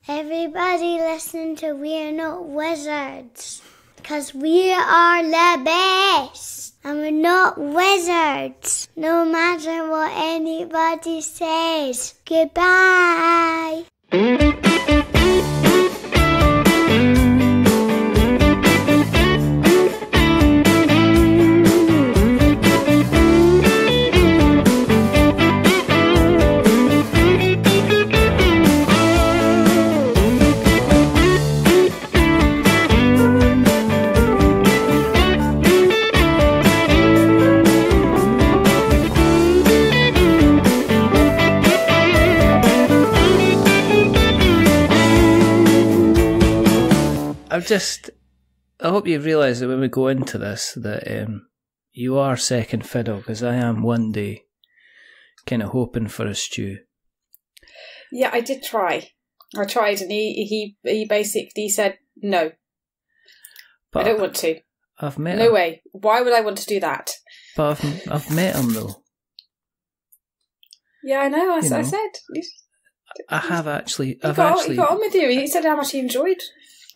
Everybody listen to We're Not Wizards. Because we are the best. And we're not wizards. No matter what anybody says. Goodbye. I hope you realise that when we go into this, that you are second fiddle, because I am one day kind of hoping for a stew. Yeah, I did try. I tried, and he basically said no. But I don't want to. I've met no him. way. Why would I want to do that? But I've met him though. Yeah, I know. I said. I have actually. He got on with you. He said how much he enjoyed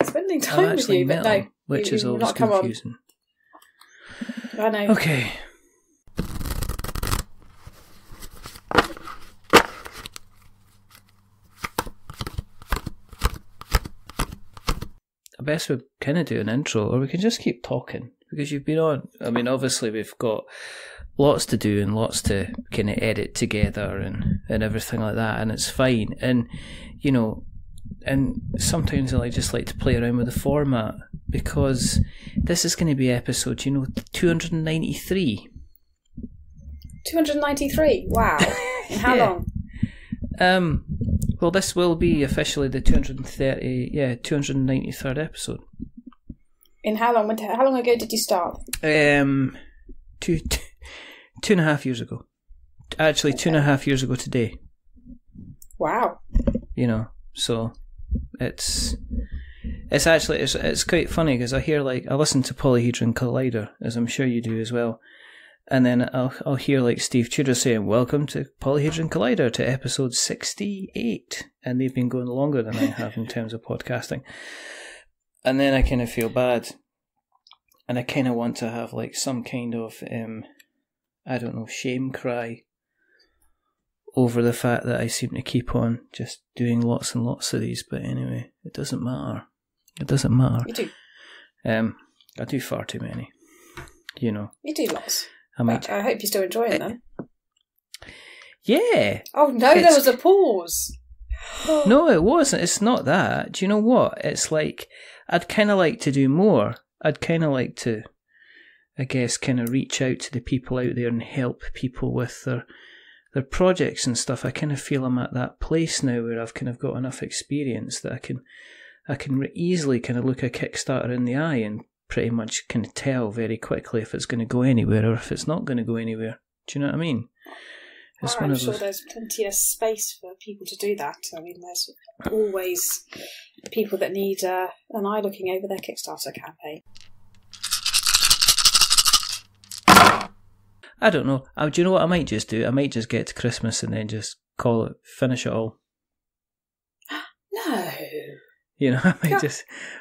spending time with you, but no, him, which is always confusing. I know. Okay. I best we kind of do an intro, or we can just keep talking, because you've been on. I mean, obviously we've got lots to do and lots to kind of edit together and everything like that, and it's fine. And and sometimes I just like to play around with the format, because this is going to be episode 293. 293. Wow. And how long? Well, this will be officially the 293rd episode. In how long? How long ago did you start? 2.5 years ago. Actually, okay. 2.5 years ago today. Wow. So it's quite funny, because I hear, I listen to Polyhedron Collider, as I'm sure you do as well, and then I'll hear Steve Tudor saying, "Welcome to Polyhedron Collider, to episode 68," and they've been going longer than I have in terms of podcasting. And then I kind of feel bad, and I kind of want to have some kind of shame cry over the fact that I seem to keep on just doing lots and lots of these. But anyway, it doesn't matter. You do. I do far too many. You do lots. I hope you're still enjoying them. Yeah. Oh no, there was a pause. No, it wasn't. It's not that. Do you know what? It's I'd kind of like to do more. I'd kind of like to, I guess, kind of reach out to the people out there and help people with their projects and stuff. I kind of feel I'm at that place now where I've kind of got enough experience that I can easily kind of look a Kickstarter in the eye and pretty much kind of tell very quickly if it's going to go anywhere or if it's not going to go anywhere. Do you know what I mean? I'm sure there's plenty of space for people to do that. I mean, there's always people that need an eye looking over their Kickstarter campaign. I don't know. Do you know what I might just do? I might just get to Christmas and then just finish it all. No. I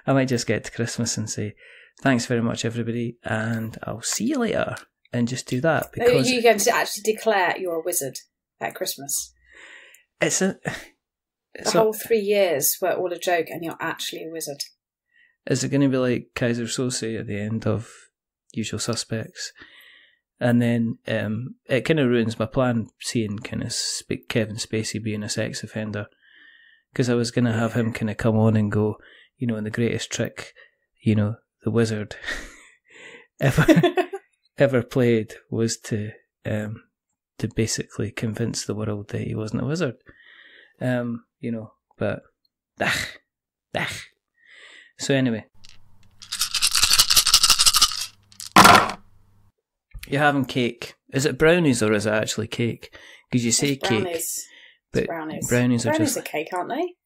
might just get to Christmas and say, "Thanks very much, everybody, and I'll see you later," and just do that. Because you're going to actually declare you're a wizard at Christmas. The whole 3 years were all a joke, and you're actually a wizard. Is it going to be like Kaiser Sose at the end of Usual Suspects? And then it kind of ruins my plan seeing kind of Kevin Spacey being a sex offender, because I was going to have him kind of come on and go, and the greatest trick, the wizard ever played was to basically convince the world that he wasn't a wizard, but so anyway. You're having cake. Is it brownies or is it actually cake? Because you say it's cake. But brownies are just... a cake, aren't they?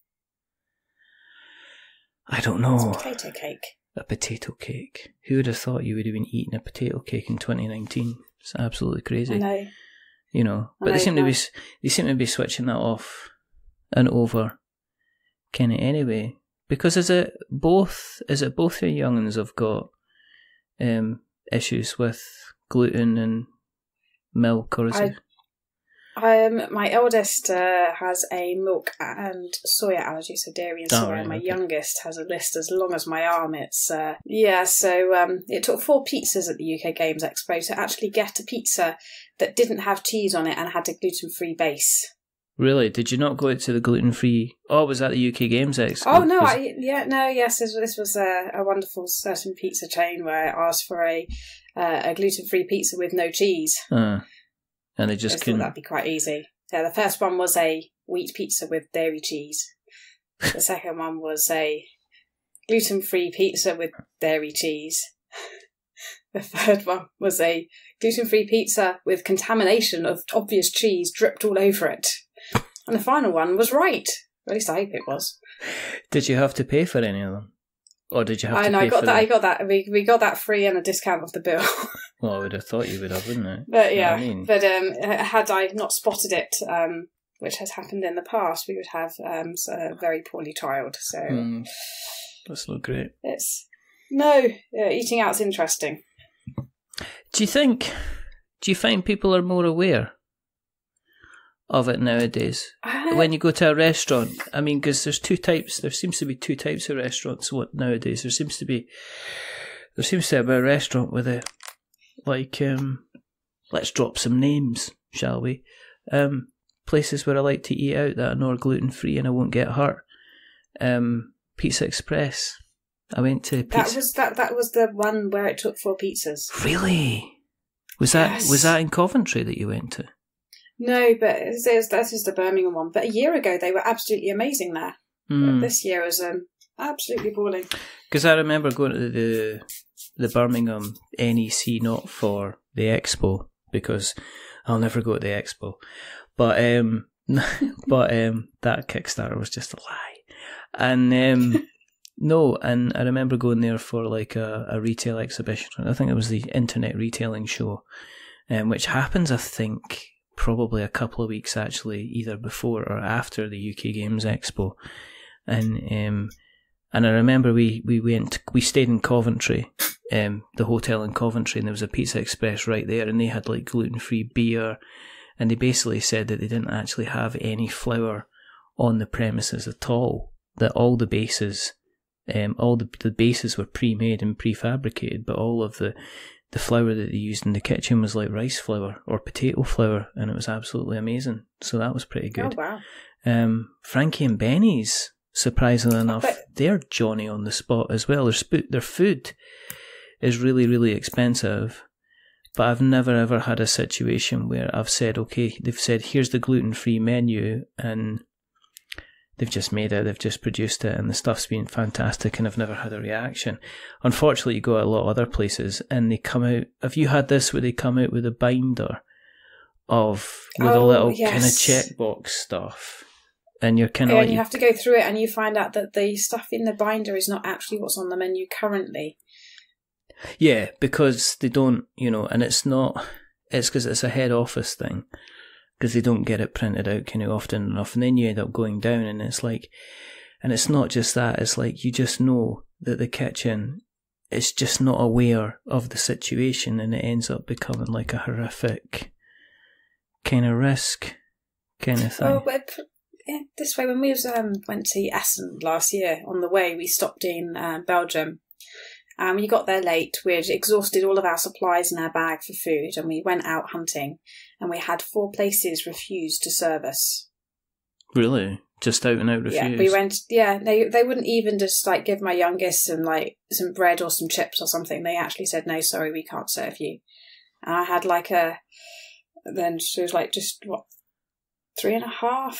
I don't know. It's a potato cake. A potato cake. Who would have thought you would have been eating a potato cake in 2019? It's absolutely crazy. I know. But they seem to be switching that off and over kind of anyway? Because is it both your young'uns have got issues with gluten and milk, or is it? My eldest has a milk and soya allergy, so dairy and soya. Right, my okay. youngest has a list as long as my arm. It's so it took 4 pizzas at the UK Games Expo to actually get a pizza that didn't have cheese on it and had a gluten-free base. Really? Did you not go out to the gluten-free? Oh, was that the UK Games Expo? Oh no, yes. This was a wonderful certain pizza chain where I asked for a gluten-free pizza with no cheese. And they just couldn't. That'd be quite easy. Yeah, the first one was a wheat pizza with dairy cheese. The second one was a gluten-free pizza with dairy cheese. The third one was a gluten-free pizza with contamination of obvious cheese dripped all over it. And the final one was right. At least I hope it was. Did you have to pay for any of them? Or did you have to pay I got for that. them? I got that. We got that free and a discount off the bill. Well, I would have thought you would have, wouldn't it? But You know yeah, what I mean? but had I not spotted it, which has happened in the past, we would have very poorly trialled. So That's not great. Eating out's interesting. Do you find people are more aware of it nowadays? When you go to a restaurant, I mean, because there seems to be 2 types of restaurants nowadays. There seems to be a restaurant with a, like, let's drop some names, shall we? Places where I like to eat out that are not gluten-free and I won't get hurt. Pizza Express. I went to Pizza... That was the one where it took 4 pizzas. Really? Was Yes. that in Coventry that you went to? No, but that is the Birmingham one. But a year ago, they were absolutely amazing there. But this year was absolutely appalling. Because I remember going to the Birmingham NEC, not for the Expo, because I'll never go to the Expo. But that Kickstarter was just a lie. And no, and I remember going there for like a retail exhibition. I think it was the Internet Retailing Show, which happens, I think, probably a couple of weeks actually, either before or after the UK Games Expo. And I remember we stayed in Coventry, the hotel in Coventry, and there was a Pizza Express right there, and they had like gluten-free beer, and they basically said that they didn't actually have any flour on the premises at all, that all the bases, the bases were pre-made and prefabricated, but all of the flour that they used in the kitchen was like rice flour or potato flour, and it was absolutely amazing. So that was pretty good. Oh, wow. Frankie and Benny's, surprisingly enough, they're Johnny on the spot as well. Their food is really, really expensive, but I've never ever had a situation where I've said, okay, they've said, here's the gluten-free menu, and they've just made it, they've just produced it, and the stuff's been fantastic, and I've never had a reaction. Unfortunately, you go to a lot of other places, and they come out, have you had this where they come out with a binder with a little kind of checkbox stuff? And you're kind of and you have to go through it, and you find out that the stuff in the binder is not actually what's on the menu currently. Yeah, because they don't, and it's because it's a head office thing, because they don't get it printed out kind of often enough, and then you end up going down, and it's like, and it's not just that, it's like you just know that the kitchen is just not aware of the situation, and it ends up becoming like a horrific kind of risk kind of thing. Oh, but this way, when we went to Essen last year, on the way we stopped in Belgium, and we got there late. We'd exhausted all of our supplies in our bag for food, and we went out hunting, and we had 4 places refuse to serve us. Really? Just out and out refuse? Yeah, we went. Yeah, they wouldn't even just like give my youngest some bread or some chips or something. They actually said, no, sorry, we can't serve you. And I had then she was like, just 3.5.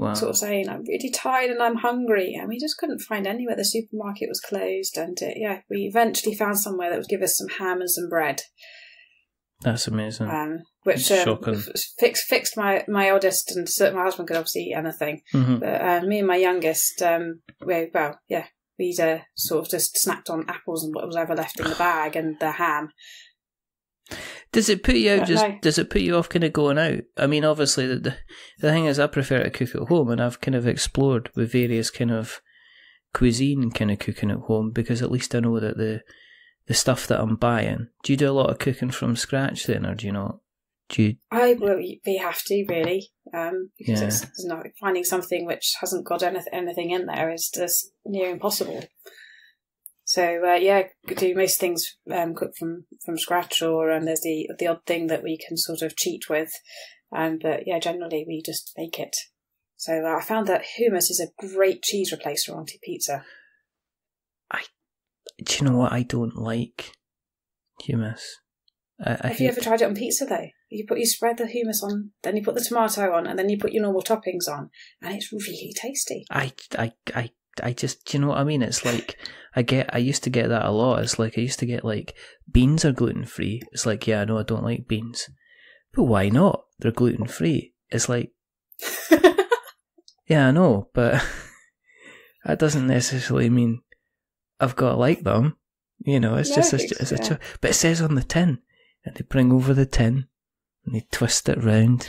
Wow. Sort of saying, I'm really tired and I'm hungry, and we just couldn't find anywhere. The supermarket was closed, and we eventually found somewhere that would give us some ham and some bread. That's amazing. Which fixed my eldest, and my husband could obviously eat anything. Mm-hmm. But me and my youngest, we'd sort of just snacked on apples and what was ever left in the bag and the ham. Does it put you out? No. Does it put you off kind of going out? I mean, obviously, the thing is, I prefer to cook at home, and I've kind of explored with various kind of cuisine kind of cooking at home, because at least I know that the stuff that I'm buying. Do you do a lot of cooking from scratch then, or do you not? We have to, really, because it's not, finding something which hasn't got anything in there is just near impossible. So do most things cook from scratch, or there's the odd thing that we can sort of cheat with, but generally we just make it. So I found that hummus is a great cheese replacer on pizza. Do you know what? I don't like hummus. Have you ever tried it on pizza though? You spread the hummus on, then you put the tomato on, and then you put your normal toppings on, and it's really tasty. I just, do you know what I mean? It's like I used to get that a lot. It's like I used to get like, beans are gluten free. It's like, yeah, I know I don't like beans, but why not? They're gluten free. It's like, yeah, I know, but that doesn't necessarily mean I've got to like them. You know, it's just it's a choice. But it says on the tin, and they bring over the tin and they twist it round,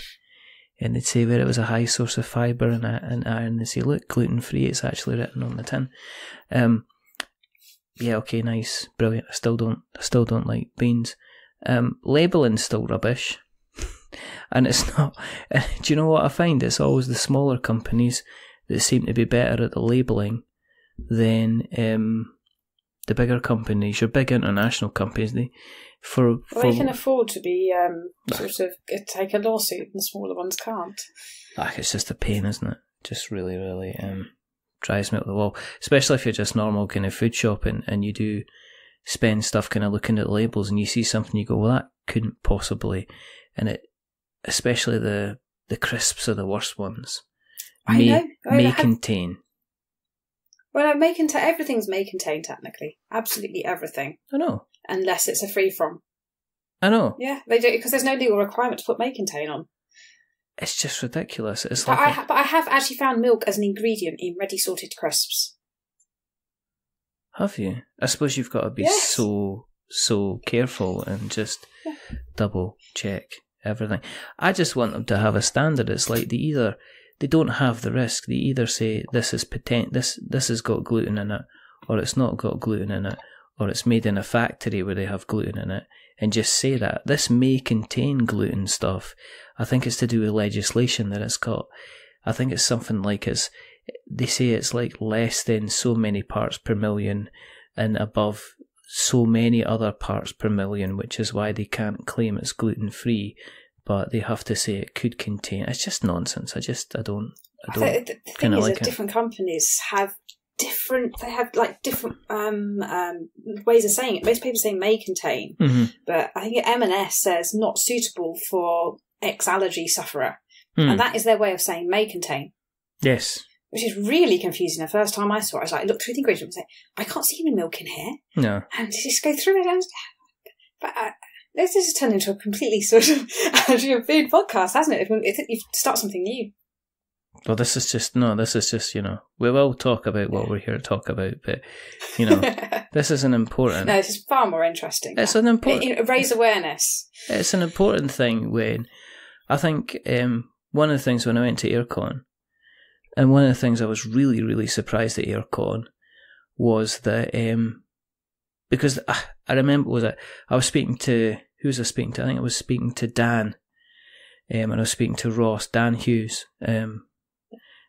and they'd say where it was a high source of fibre and iron. They say, look, gluten free. It's actually written on the tin. Yeah, okay, nice, brilliant. I still don't like beans. Labelling's still rubbish, and it's not. Do you know what I find? It's always the smaller companies that seem to be better at the labelling than the bigger companies. Your big international companies, they can afford to be sort of take a lawsuit, and the smaller ones can't. It's just a pain, isn't it? Just really, really drives me up the wall. Especially if you're just normal kind of food shopping and you do spend stuff kind of looking at the labels and you see something, you go, well, that couldn't possibly. And it, especially the crisps are the worst ones. May contain. Well, everything's may contain technically. Absolutely everything. I know. Unless it's a free from. I know. Yeah, they do, because there's no legal requirement to put may contain on. It's just ridiculous. It's but I have actually found milk as an ingredient in ready sorted crisps. Have you? I suppose you've got to be so careful and just double check everything. I just want them to have a standard. It's like they don't have the risk. They either say this is this has got gluten in it, or it's not got gluten in it, or it's made in a factory where they have gluten in it, and just say that this may contain gluten stuff. I think it's to do with legislation that it's got. I think it's something like they say it's like less than so many parts per million and above so many other parts per million, which is why they can't claim it's gluten free, but they have to say it could contain. It's just nonsense. I don't kind of like it. Different companies have different ways of saying it. Most people say may contain, but I think M&S says not suitable for X allergy sufferer, and that is their way of saying may contain. Yes. Which is really confusing. The first time I saw it, I was like, look through the ingredients and say, I can't see any milk in here. No. And just go through it. But this has turned into a completely sort of actually a food podcast, hasn't it? You start something new. Well, this is just, we will talk about what we're here to talk about, but, this is an important... No, this is far more interesting. It's an important... Raise awareness. It's an important thing when, I think, one of the things when I went to Aircon, and one of the things I was really, really surprised at Aircon was that, because I remember, I was speaking to, who was I speaking to? I think I was speaking to Dan, and I was speaking to Ross, Dan Hughes, and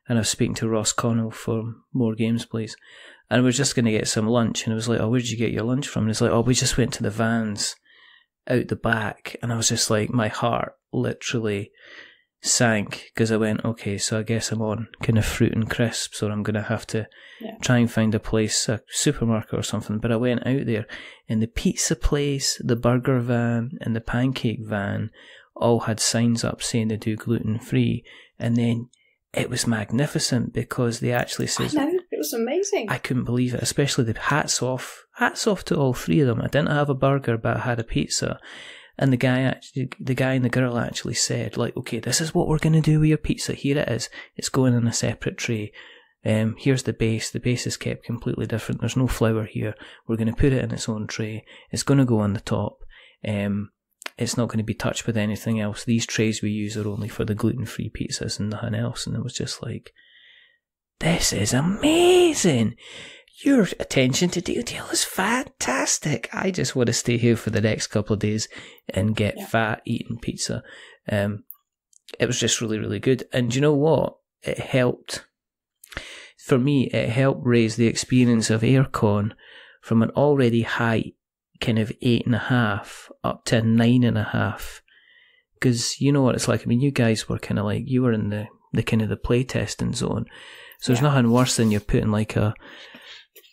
I was speaking to Ross Connell for More Games Please, and we were just going to get some lunch, and I was like, oh, where did you get your lunch from? And it's like, oh, we just went to the Vans out the back, and I was just like, my heart literally sank, because I went, okay, so I guess I'm on kind of fruit and crisps, or I'm going to have to try and find a place, a supermarket or something. But I went out there, and the pizza place, the burger van, and the pancake van all had signs up saying they do gluten free, and then it was magnificent because they actually said, I know, it was amazing. I couldn't believe it, especially the hats off to all three of them. I didn't have a burger, but I had a pizza. And the guy and the girl actually said, like, okay, this is what we're going to do with your pizza. Here it is. It's going in a separate tray. Here's the base. The base is kept completely different. There's no flour here. We're going to put it in its own tray. It's going to go on the top. it's not going to be touched with anything else. These trays we use are only for the gluten-free pizzas and nothing else. And it was just like, this is amazing. Your attention to detail is fantastic. I just want to stay here for the next couple of days and get fat eating pizza. It was just really, really good. And you know what? It helped. For me, it helped raise the experience of aircon from an already high kind of 8.5 up to 9.5. Because you know what it's like. I mean, you guys were kind of like, you were in the kind of the playtesting zone. So there's nothing worse than you're putting like a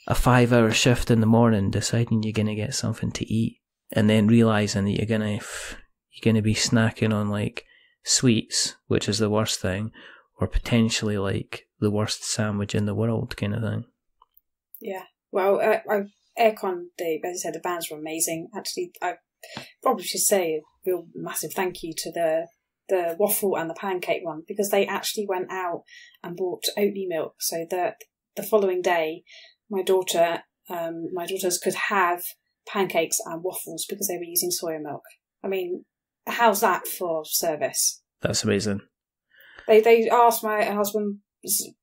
5-hour shift in the morning, deciding you're going to get something to eat, and then realising that you're going to be snacking on like sweets, which is the worst thing, or potentially like the worst sandwich in the world kind of thing. Yeah. Well, Aircon, as I said, the bands were amazing. Actually, I probably should say a real massive thank you to the waffle and the pancake one, because they actually went out and bought Oatly milk so that the following day my daughters could have pancakes and waffles because they were using soya milk. I mean, how's that for service? That's amazing. They asked my husband,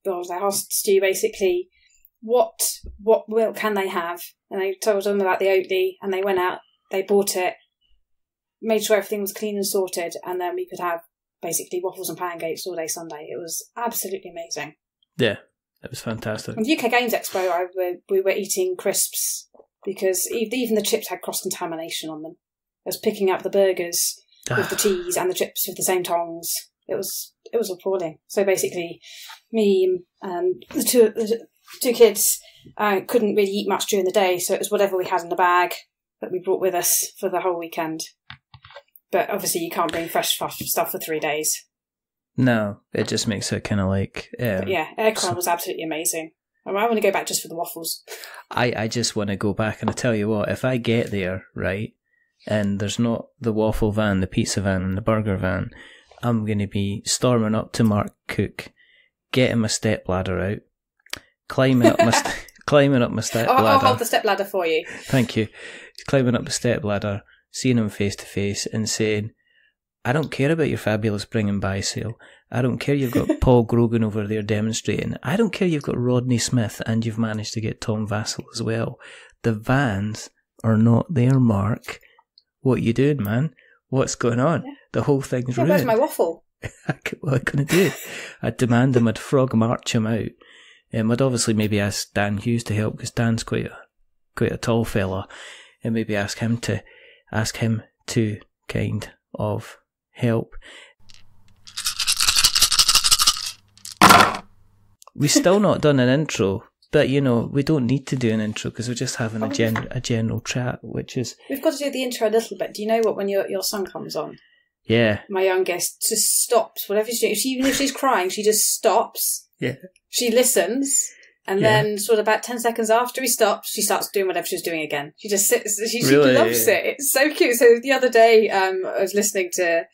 well, they asked Stu basically, what milk can they have? And they told them about the Oatly, and they went out, they bought it, made sure everything was clean and sorted, and then we could have basically waffles and pancakes all day Sunday. It was absolutely amazing. Yeah, it was fantastic. On the UK Games Expo, we were eating crisps because even the chips had cross-contamination on them. I was picking up the burgers with the cheese and the chips with the same tongs. It was appalling. So basically, me and the two kids couldn't really eat much during the day, so it was whatever we had in the bag that we brought with us for the whole weekend. But obviously you can't bring fresh stuff for 3 days. No, it just makes it kind of like... but yeah, Aircon was absolutely amazing. I want to go back just for the waffles. I just want to go back, and I tell you what, if I get there, right, and there's not the waffle van, the pizza van and the burger van, I'm going to be storming up to Mark Cook, getting my stepladder out, climbing up my stepladder. I'll hold the stepladder for you. Thank you. Climbing up the stepladder, seeing him face to face and saying, I don't care about your fabulous bring and buy sale. I don't care you've got Paul Grogan over there demonstrating. I don't care you've got Rodney Smith and you've managed to get Tom Vassell as well. The vans are not there, Mark. What are you doing, man? What's going on? Yeah. The whole thing's ruined. Where's my waffle? What am I going to do? I'd demand him, I'd frog march him out. I'd obviously maybe ask Dan Hughes to help, because Dan's quite a tall fella, and maybe ask him to kind of help. We've still not done an intro, but you know, we don't need to do an intro because we're just having a general chat, which is... We've got to do the intro a little bit. Do you know what, when your son comes on? Yeah. My youngest just stops. Whatever she's doing, even if she's crying, she just stops. Yeah. She listens, and then sort of about 10 seconds after he stops, she starts doing whatever she's doing again. She just sits. She loves it. It's so cute. So the other day, I was listening to, I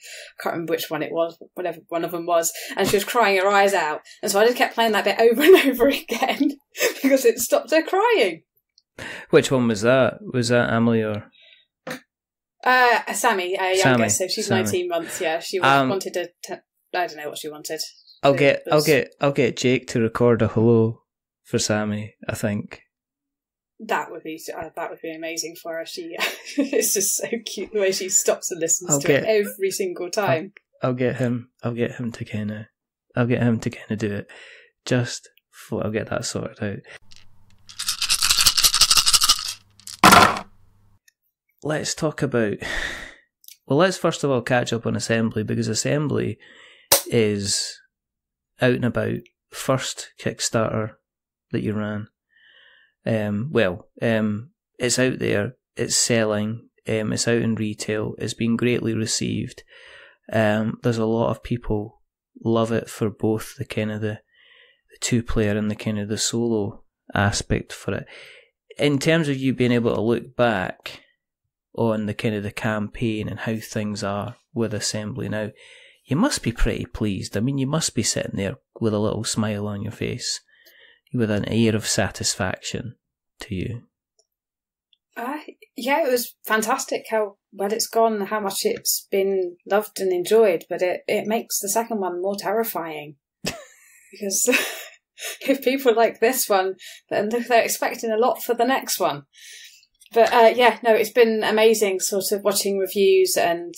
can't remember which one it was, whatever one of them was, and she was crying her eyes out. And so I just kept playing that bit over and over again because it stopped her crying. Which one was that? Was that Emily or... Sammy, youngest, so she's 19 months. Yeah, she wanted to. I don't know what she wanted. I'll get Jake to record a hello for Sammy. I think that would be amazing for her. She it's just so cute the way she stops and listens to it every single time. I'll get him to kind of do it. I'll get that sorted out. Let's talk about... Well, let's first of all catch up on Assembly, because Assembly is out and about. First Kickstarter that you ran. It's out there. It's selling. It's out in retail. It's been greatly received. There's a lot of people love it for both the kind of the 2-player and the kind of the solo aspect for it. In terms of you being able to look back on the kind of the campaign and how things are with Assembly now, you must be pretty pleased. I mean, you must be sitting there with a little smile on your face, with an air of satisfaction to you. Yeah, it was fantastic how well it's gone, how much it's been loved and enjoyed, but it makes the second one more terrifying. Because if people like this one, then they're expecting a lot for the next one. But it's been amazing sort of watching reviews, and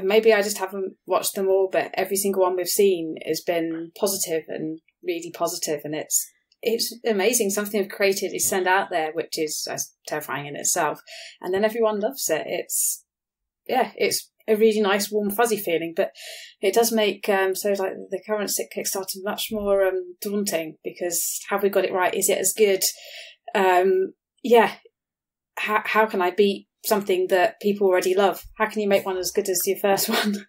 maybe I just haven't watched them all, but every single one we've seen has been positive and really positive, and it's amazing. Something we've created is sent out there, which is terrifying in itself, and then everyone loves it. It's a really nice, warm, fuzzy feeling, but it does make the current Kickstarter much more daunting, because have we got it right? Is it as good? How can I beat something that people already love? How can you make one as good as your first one?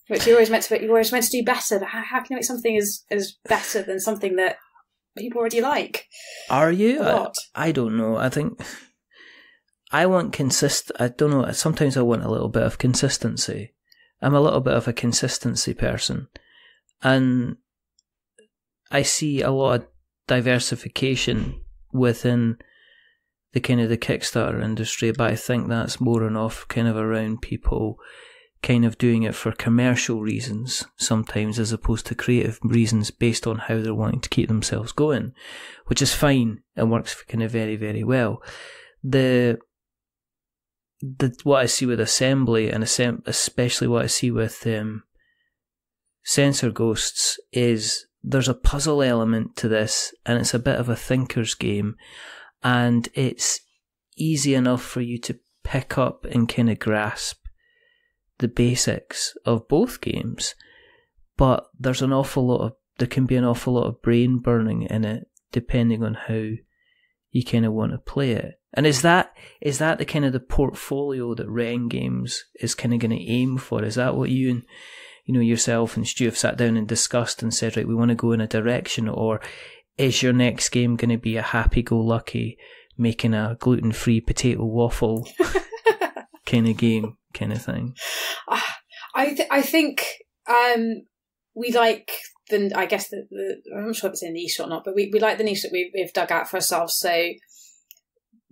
Which you're always meant to do better. How can you make something as better than something that people already like? Are you? I don't know. I think I want I don't know. Sometimes I want a little bit of consistency. I'm a little bit of a consistency person. And I see a lot of diversification within the kind of the Kickstarter industry, but I think that's more enough kind of around people kind of doing it for commercial reasons sometimes, as opposed to creative reasons based on how they're wanting to keep themselves going, which is fine and works kind of very, very well. What I see with Assembly, and especially what I see with Sensor Ghosts, is there's a puzzle element to this, and it's a bit of a thinker's game, and it's easy enough for you to pick up and kind of grasp the basics of both games, but there can be an awful lot of brain burning in it, depending on how you kind of want to play it. And is that the kind of the portfolio that Wren Games is kind of going to aim for? Is that what you and yourself and Stu have sat down and discussed and said, right, we want to go in a direction? Or is your next game going to be a happy-go-lucky, making a gluten-free potato waffle kind of game, kind of thing? I think we like I'm not sure if it's a niche or not, but we like the niche that we've dug out for ourselves. So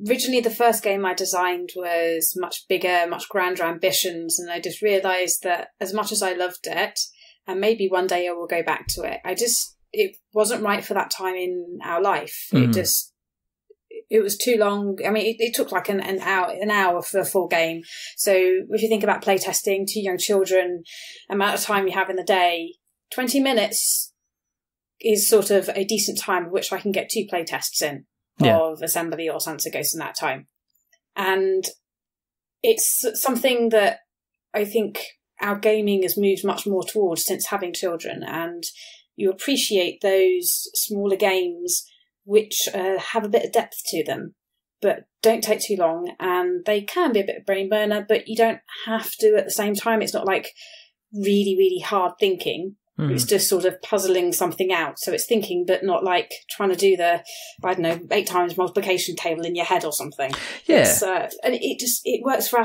originally the first game I designed was much bigger, much grander ambitions, and I just realised that as much as I loved it, and maybe one day I will go back to it, it wasn't right for that time in our life. Mm. It was too long. I mean, it took like an hour for a full game. So if you think about playtesting, 2 young children, amount of time you have in the day, 20 minutes is sort of a decent time in which I can get 2 playtests in of Assembly or Sensor Ghosts in that time. And it's something that I think our gaming has moved much more towards since having children, and you appreciate those smaller games which have a bit of depth to them, but don't take too long, and they can be a bit of brain burner, but you don't have to at the same time. It's not like really, really hard thinking. Mm. It's just sort of puzzling something out. So it's thinking, but not like trying to do the, 8 times multiplication table in your head or something. Yeah. And it works for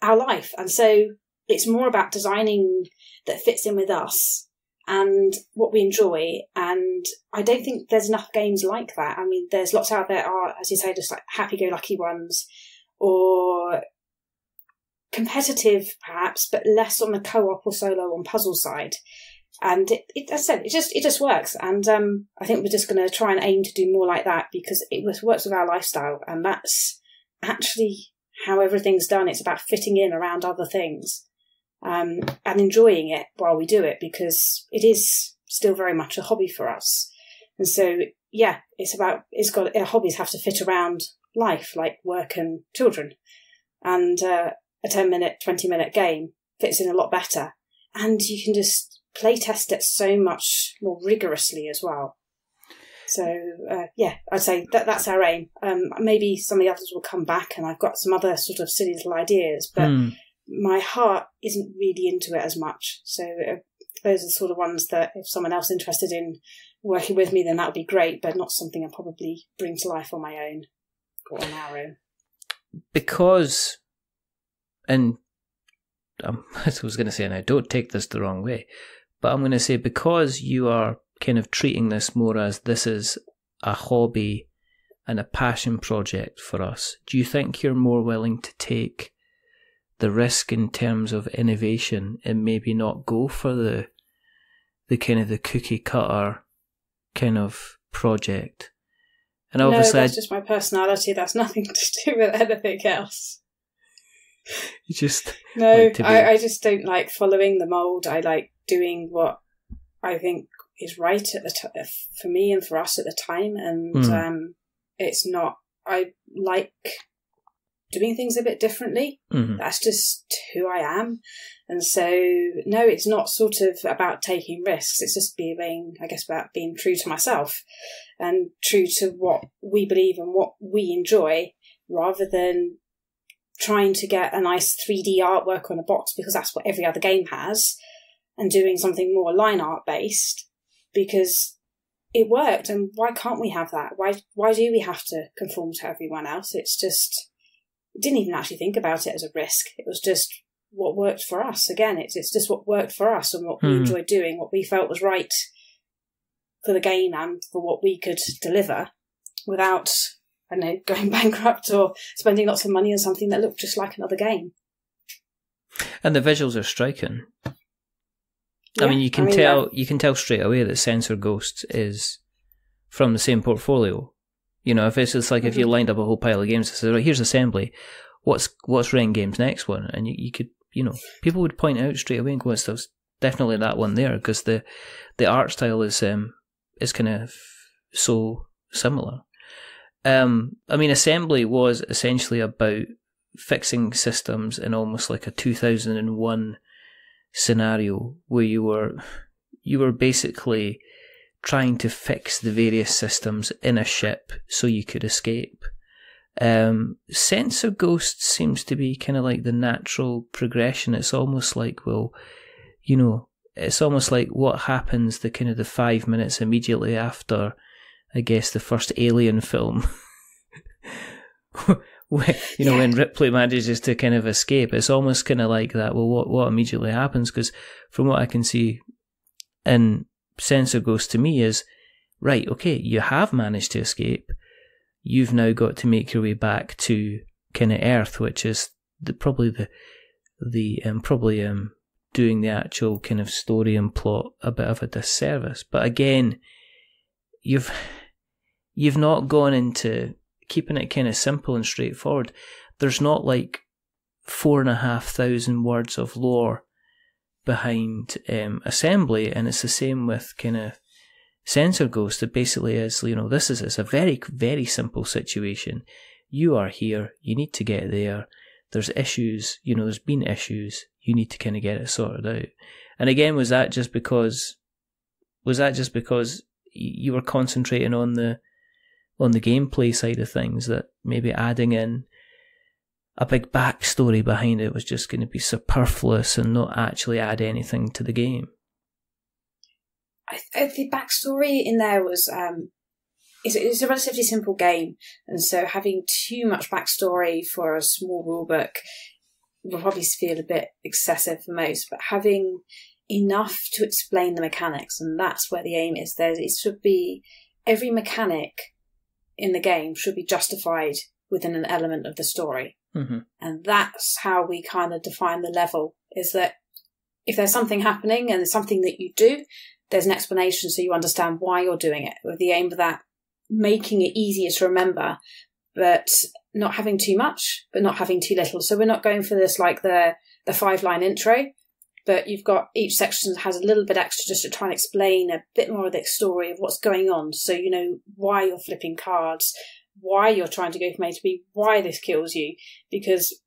our life. And so it's more about designing that fits in with us and what we enjoy. And I don't think there's enough games like that. I mean, there's lots out there are, as you say, just like happy-go-lucky ones, or competitive perhaps, but less on the co-op or solo on puzzle side. And as I said, it just works. And I think we're just going to try and aim to do more like that, because it works with our lifestyle, and that's actually how everything's done. It's about fitting in around other things. And enjoying it while we do it, because it is still very much a hobby for us. And so, yeah, hobbies have to fit around life, like work and children. And a 10-minute, 20-minute game fits in a lot better. And you can just play test it so much more rigorously as well. So, I'd say that's our aim. Maybe some of the others will come back, and I've got some other sort of silly little ideas, but my heart isn't really into it as much. So those are the sort of ones that if someone else is interested in working with me, then that would be great, but not something I'll probably bring to life on my own or on our own. Because, and I was going to say, and I don't take this the wrong way, but I'm going to say, because you are kind of treating this more as this is a hobby and a passion project for us, do you think you're more willing to take the risk in terms of innovation and maybe not go for the kind of the cookie cutter kind of project? And obviously, no, that's just my personality. That's nothing to do with anything else. You just no, I just don't like following the mold. I like doing what I think is right at the for me and for us at the time, and it's not. I like doing things a bit differently. Mm-hmm. That's just who I am, and so no, it's not sort of about taking risks. It's just about being true to myself and true to what we believe and what we enjoy, rather than trying to get a nice 3D artwork on a box because that's what every other game has, and doing something more line art based because it worked. And why can't we have that? Why do we have to conform to everyone else? It's just, didn't even actually think about it as a risk. It was just what worked for us. Again, it's just what worked for us and what we enjoyed doing, what we felt was right for the game and for what we could deliver without, I don't know, going bankrupt or spending lots of money on something that looked just like another game. And the visuals are striking. Yeah, I mean, you can tell straight away that Sensor Ghost is from the same portfolio. You know, if it's just like if you lined up a whole pile of games and said, right, here's Assembly, what's Wren Games' next one? And you could, you know, people would point out straight away and go, there's definitely that one there, because the art style is kind of so similar. I mean, Assembly was essentially about fixing systems in almost like a 2001 scenario where you were basically trying to fix the various systems in a ship so you could escape. Sensor Ghost seems to be kind of like the natural progression. It's almost like, well, you know, it's almost like what happens the kind of the 5 minutes immediately after, I guess, the first Alien film. When Ripley manages to kind of escape, it's almost kind of like that. Well, what immediately happens? Because from what I can see in Sensor Ghost to me is, right, okay, you have managed to escape. You've now got to make your way back to kind of Earth, which is probably doing the actual kind of story and plot a bit of a disservice. But again, you've not gone into keeping it kind of simple and straightforward. There's not like 4,500 words of lore behind Assembly, and it's the same with kind of Sensor Ghost. It basically is, you know, it's a very, very simple situation. You are here, you need to get there. There's issues, you know, there's been issues. You need to kind of get it sorted out. And again, was that just because you were concentrating on the gameplay side of things, that maybe adding in a big backstory behind it was just going to be superfluous and not actually add anything to the game? The backstory in there was it's a relatively simple game, and so having too much backstory for a small rulebook will probably feel a bit excessive for most, but having enough to explain the mechanics, and that's where the aim is. It should be, every mechanic in the game should be justified within an element of the story. Mm-hmm. And that's how we kind of define the level, is that if there's something happening and it's something that you do, there's an explanation so you understand why you're doing it, with the aim of that making it easier to remember, but not having too much, but not having too little. So we're not going for this like the 5-line intro, but you've got each section has a little bit extra just to try and explain a bit more of the story of what's going on. So you know why you're flipping cards, why you're trying to go from A to B, why this kills you, because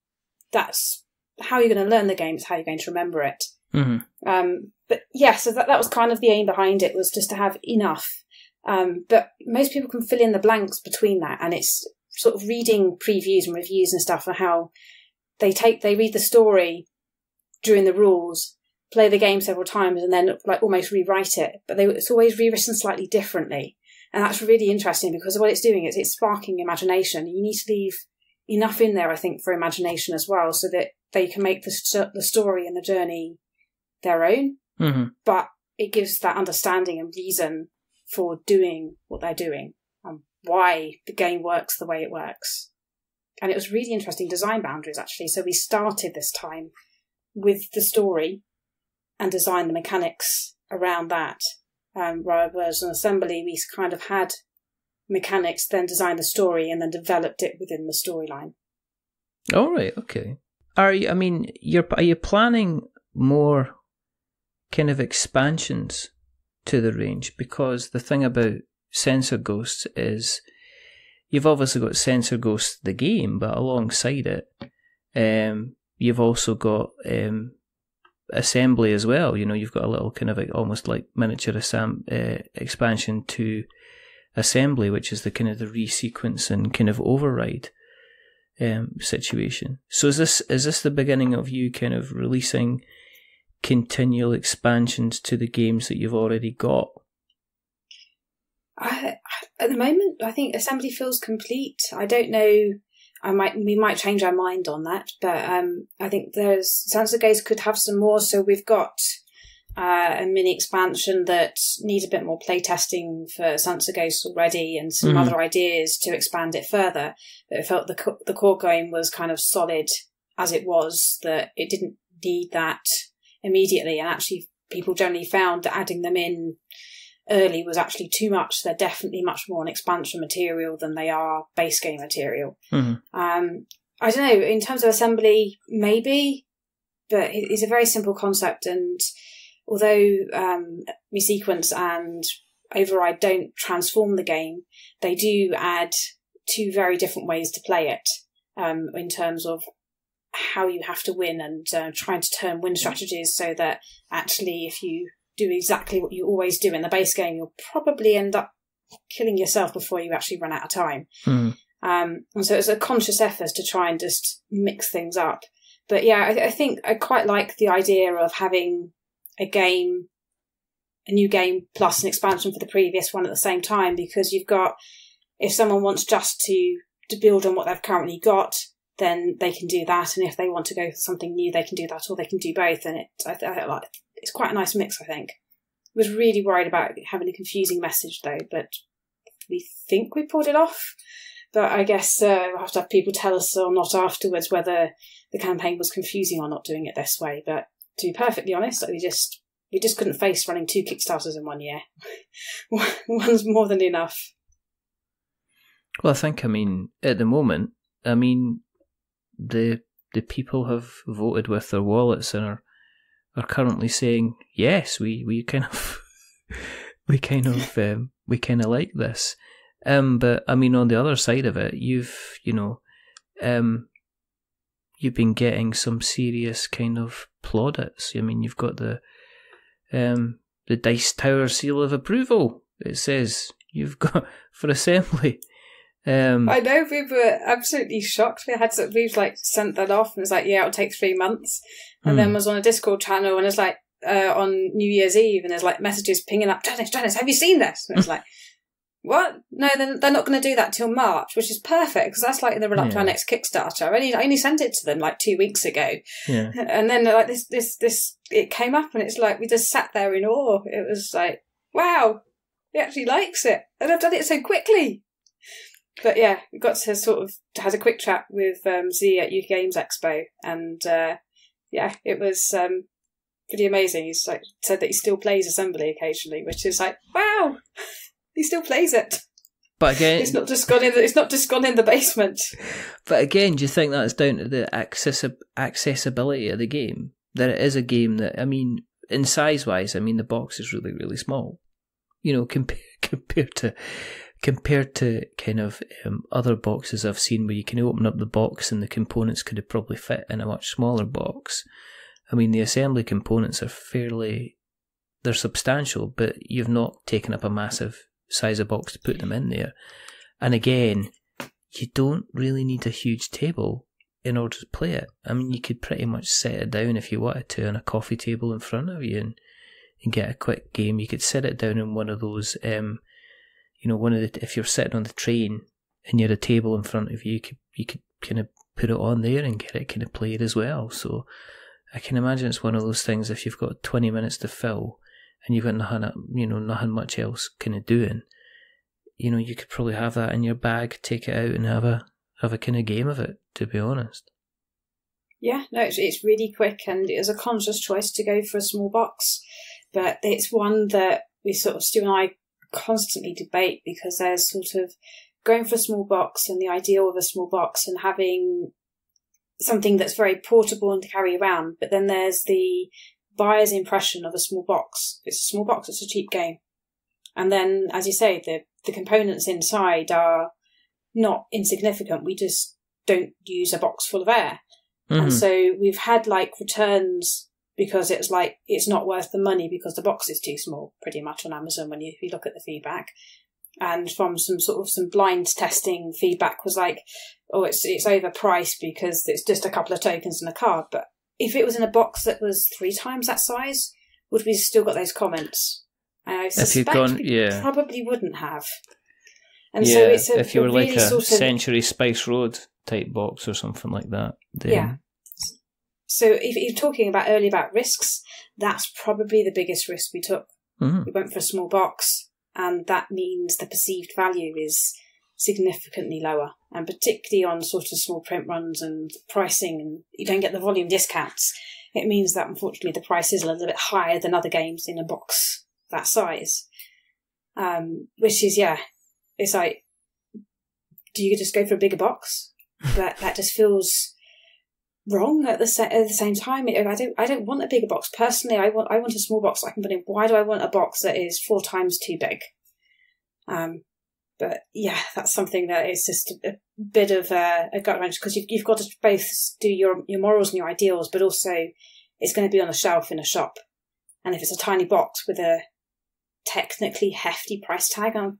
that's how you're going to learn the game. It's how you're going to remember it. Mm-hmm. But yeah, so that was kind of the aim behind it, was just to have enough. But most people can fill in the blanks between that, and it's sort of reading previews and reviews and stuff, and how they read the story during the rules, play the game several times, and then like almost rewrite it. But it's always rewritten slightly differently, and that's really interesting because what it's doing is it's sparking imagination. You need to leave enough in there, I think, for imagination as well, so that they can make the story and the journey their own. Mm-hmm. But it gives that understanding and reason for doing what they're doing. I'm why the game works the way it works. And it was really interesting design boundaries, actually. So we started this time with the story and designed the mechanics around that. Whereas on Assembly, we kind of had mechanics, then designed the story, and then developed it within the storyline. All right, okay. Are you planning more kind of expansions to the range? Because the thing about Sensor Ghosts is you've obviously got Sensor Ghosts the game, but alongside it, you've also got Assembly as well. You know, you've got a little kind of almost like miniature expansion to Assembly, which is the kind of the resequence and kind of override situation. So is this the beginning of you kind of releasing continual expansions to the games that you've already got? At the moment, I think Assembly feels complete. I don't know. We might change our mind on that, but I think Sensor Ghosts could have some more. So we've got a mini expansion that needs a bit more playtesting for Sensor Ghosts already, and some other ideas to expand it further. But I felt the core game was kind of solid as it was, that it didn't need that immediately, and actually people generally found that adding them in early was actually too much. They're definitely much more an expansion material than they are base game material. I don't know, in terms of Assembly, maybe, but it's a very simple concept, and although resequence and override don't transform the game, they do add two very different ways to play it, in terms of how you have to win, and trying to turn win strategies so that actually if you do exactly what you always do in the base game, you'll probably end up killing yourself before you actually run out of time. And so it's a conscious effort to try and just mix things up. But yeah, I think I quite like the idea of having a new game plus an expansion for the previous one at the same time, because you've got, if someone wants just to build on what they've currently got, then they can do that. And if they want to go for something new, they can do that, or they can do both. And it's quite a nice mix, I think. I was really worried about having a confusing message, though, but we think we pulled it off. But I guess we'll have to have people tell us or not afterwards whether the campaign was confusing or not doing it this way. But to be perfectly honest, we just couldn't face running 2 Kickstarters in 1 year. One's more than enough. Well, I think, at the moment, the people have voted with their wallets and are currently saying, yes, we kind of like this. But on the other side of it, you've been getting some serious kind of plaudits. You've got the Dice Tower seal of approval. It says you've got for Assembly. I know people were absolutely shocked. We've sent that off, and it's yeah, it'll take 3 months. And then was on a Discord channel, and it's on New Year's Eve, and there's messages pinging up, Janice, have you seen this? And it's what? No, they're not going to do that till March, which is perfect, because that's the run up to our next Kickstarter. I only sent it to them 2 weeks ago. Yeah. And then this it came up, and it's we just sat there in awe. It was wow, he actually likes it, and I've done it so quickly. But yeah, we got to sort of had a quick chat with Z at UK Games Expo, and yeah, it was pretty amazing. He's said that he still plays Assembly occasionally, which is wow, he still plays it. But again, it's not just gone in the basement. But again, do you think that's down to the accessibility of the game? That it is a game that, in size wise, the box is really, really small. Compared to kind of other boxes I've seen where you can open up the box and the components could have probably fit in a much smaller box. The Assembly components are they're substantial, but you've not taken up a massive size of box to put them in there. And again, you don't really need a huge table in order to play it. You could pretty much set it down if you wanted to on a coffee table in front of you and get a quick game. You could set it down in one of those if you're sitting on the train and you had a table in front of you, you could kind of put it on there and get it kind of played as well. So I can imagine it's one of those things, if you've got 20 minutes to fill and you've got nothing much else kind of doing, you know, you could probably have that in your bag, take it out and have a kind of game of it, to be honest. Yeah, no, it's really quick, and it was a conscious choice to go for a small box, but it's one that we sort of, Stu and I, constantly debate, because there's sort of going for a small box and the ideal of a small box and having something that's very portable and to carry around, but then there's the buyer's impression of a small box. If it's a small box, it's a cheap game. And then, as you say, the components inside are not insignificant. We just don't use a box full of air. Mm-hmm. And so we've had like returns because it's like, it's not worth the money because the box is too small, pretty much on Amazon when you look at the feedback. And from some blind testing, feedback was like, oh, it's overpriced because it's just a couple of tokens and a card. But if it was in a box that was 3 times that size, would we still got those comments? And I suspect we probably wouldn't have. And so it's if you were really like a Century Spice Road type box or something like that. Then... Yeah. So if you're talking about earlier about risks, that's probably the biggest risk we took. Mm-hmm. We went for a small box, and that means the perceived value is significantly lower, and particularly on sort of small print runs and pricing, and you don't get the volume discounts. It means that unfortunately the price is a little bit higher than other games in a box that size. Which is, it's like, do you just go for a bigger box? But that just feels wrong at the same time. I don't want a bigger box. Personally, I want a small box I can put in. Why do I want a box that is 4 times too big? But yeah, that's something that is just a bit of a gut wrench, because you've got to both do your morals and your ideals, but also it's going to be on a shelf in a shop. And if it's a tiny box with a technically hefty price tag on,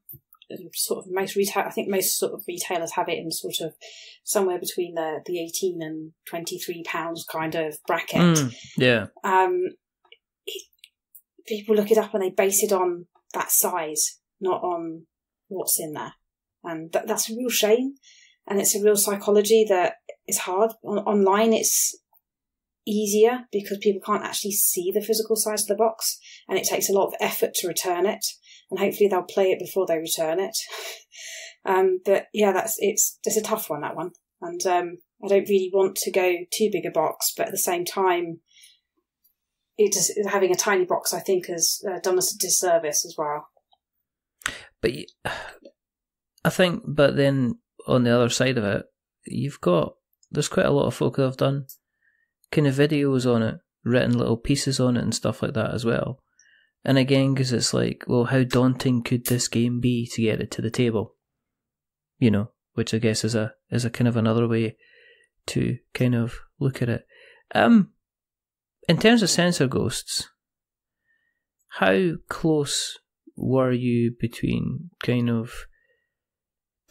sort of most sort of retailers have it in sort of somewhere between the 18 and 23 pounds kind of bracket. People look it up and they base it on that size, not on what's in there, and that's a real shame. And it's a real psychology that is hard. Online it's easier because people can't actually see the physical size of the box, and it takes a lot of effort to return it, and hopefully they'll play it before they return it. But yeah, it's a tough one, that one. And I don't really want to go too big a box, but at the same time, having a tiny box, I think, has done us a disservice as well. But I think, but then on the other side of it, there's quite a lot of folk that have done kind of videos on it, written little pieces on it and stuff like that as well. And again, because it's like, well, how daunting could this game be to get it to the table? You know, which I guess is a kind of another way to kind of look at it. In terms of sensor ghosts, how close were you between kind of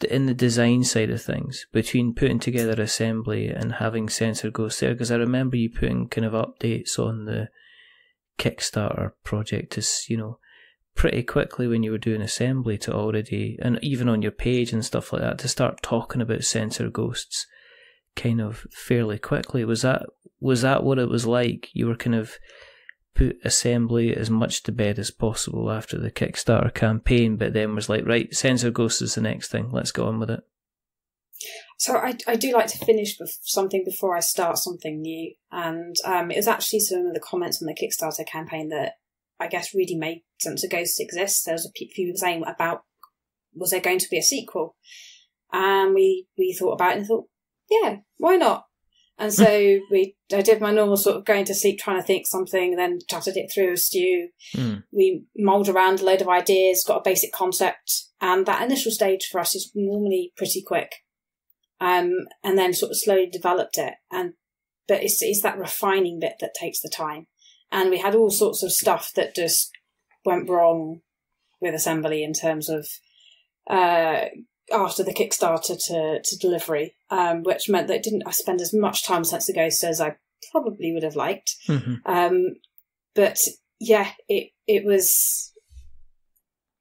in the design side of things, between putting together assembly and having sensor ghosts there? Because I remember you putting kind of updates on the Kickstarter project to, you know, pretty quickly when you were doing assembly to already, and even on your page and stuff like that, to start talking about sensor ghosts kind of fairly quickly. Was that what it was like? You were kind of put assembly as much to bed as possible after the Kickstarter campaign, but then was like, right, sensor ghosts is the next thing, let's go on with it. So I do like to finish something before I start something new, and it was actually some of the comments on the Kickstarter campaign that I guess really made sensor ghosts exist. There was a few people saying about, was there going to be a sequel? And we thought about it and thought, yeah, why not? And so I did my normal sort of going to sleep, trying to think something, then chatted it through with Stu. We mulled around a load of ideas, got a basic concept, and that initial stage for us is normally pretty quick. And then sort of slowly developed it. But it's that refining bit that takes the time. And we had all sorts of stuff that just went wrong with assembly in terms of after the Kickstarter to delivery, which meant that I spend as much time with Sensor Ghost as I probably would have liked. Mm-hmm. But yeah, it was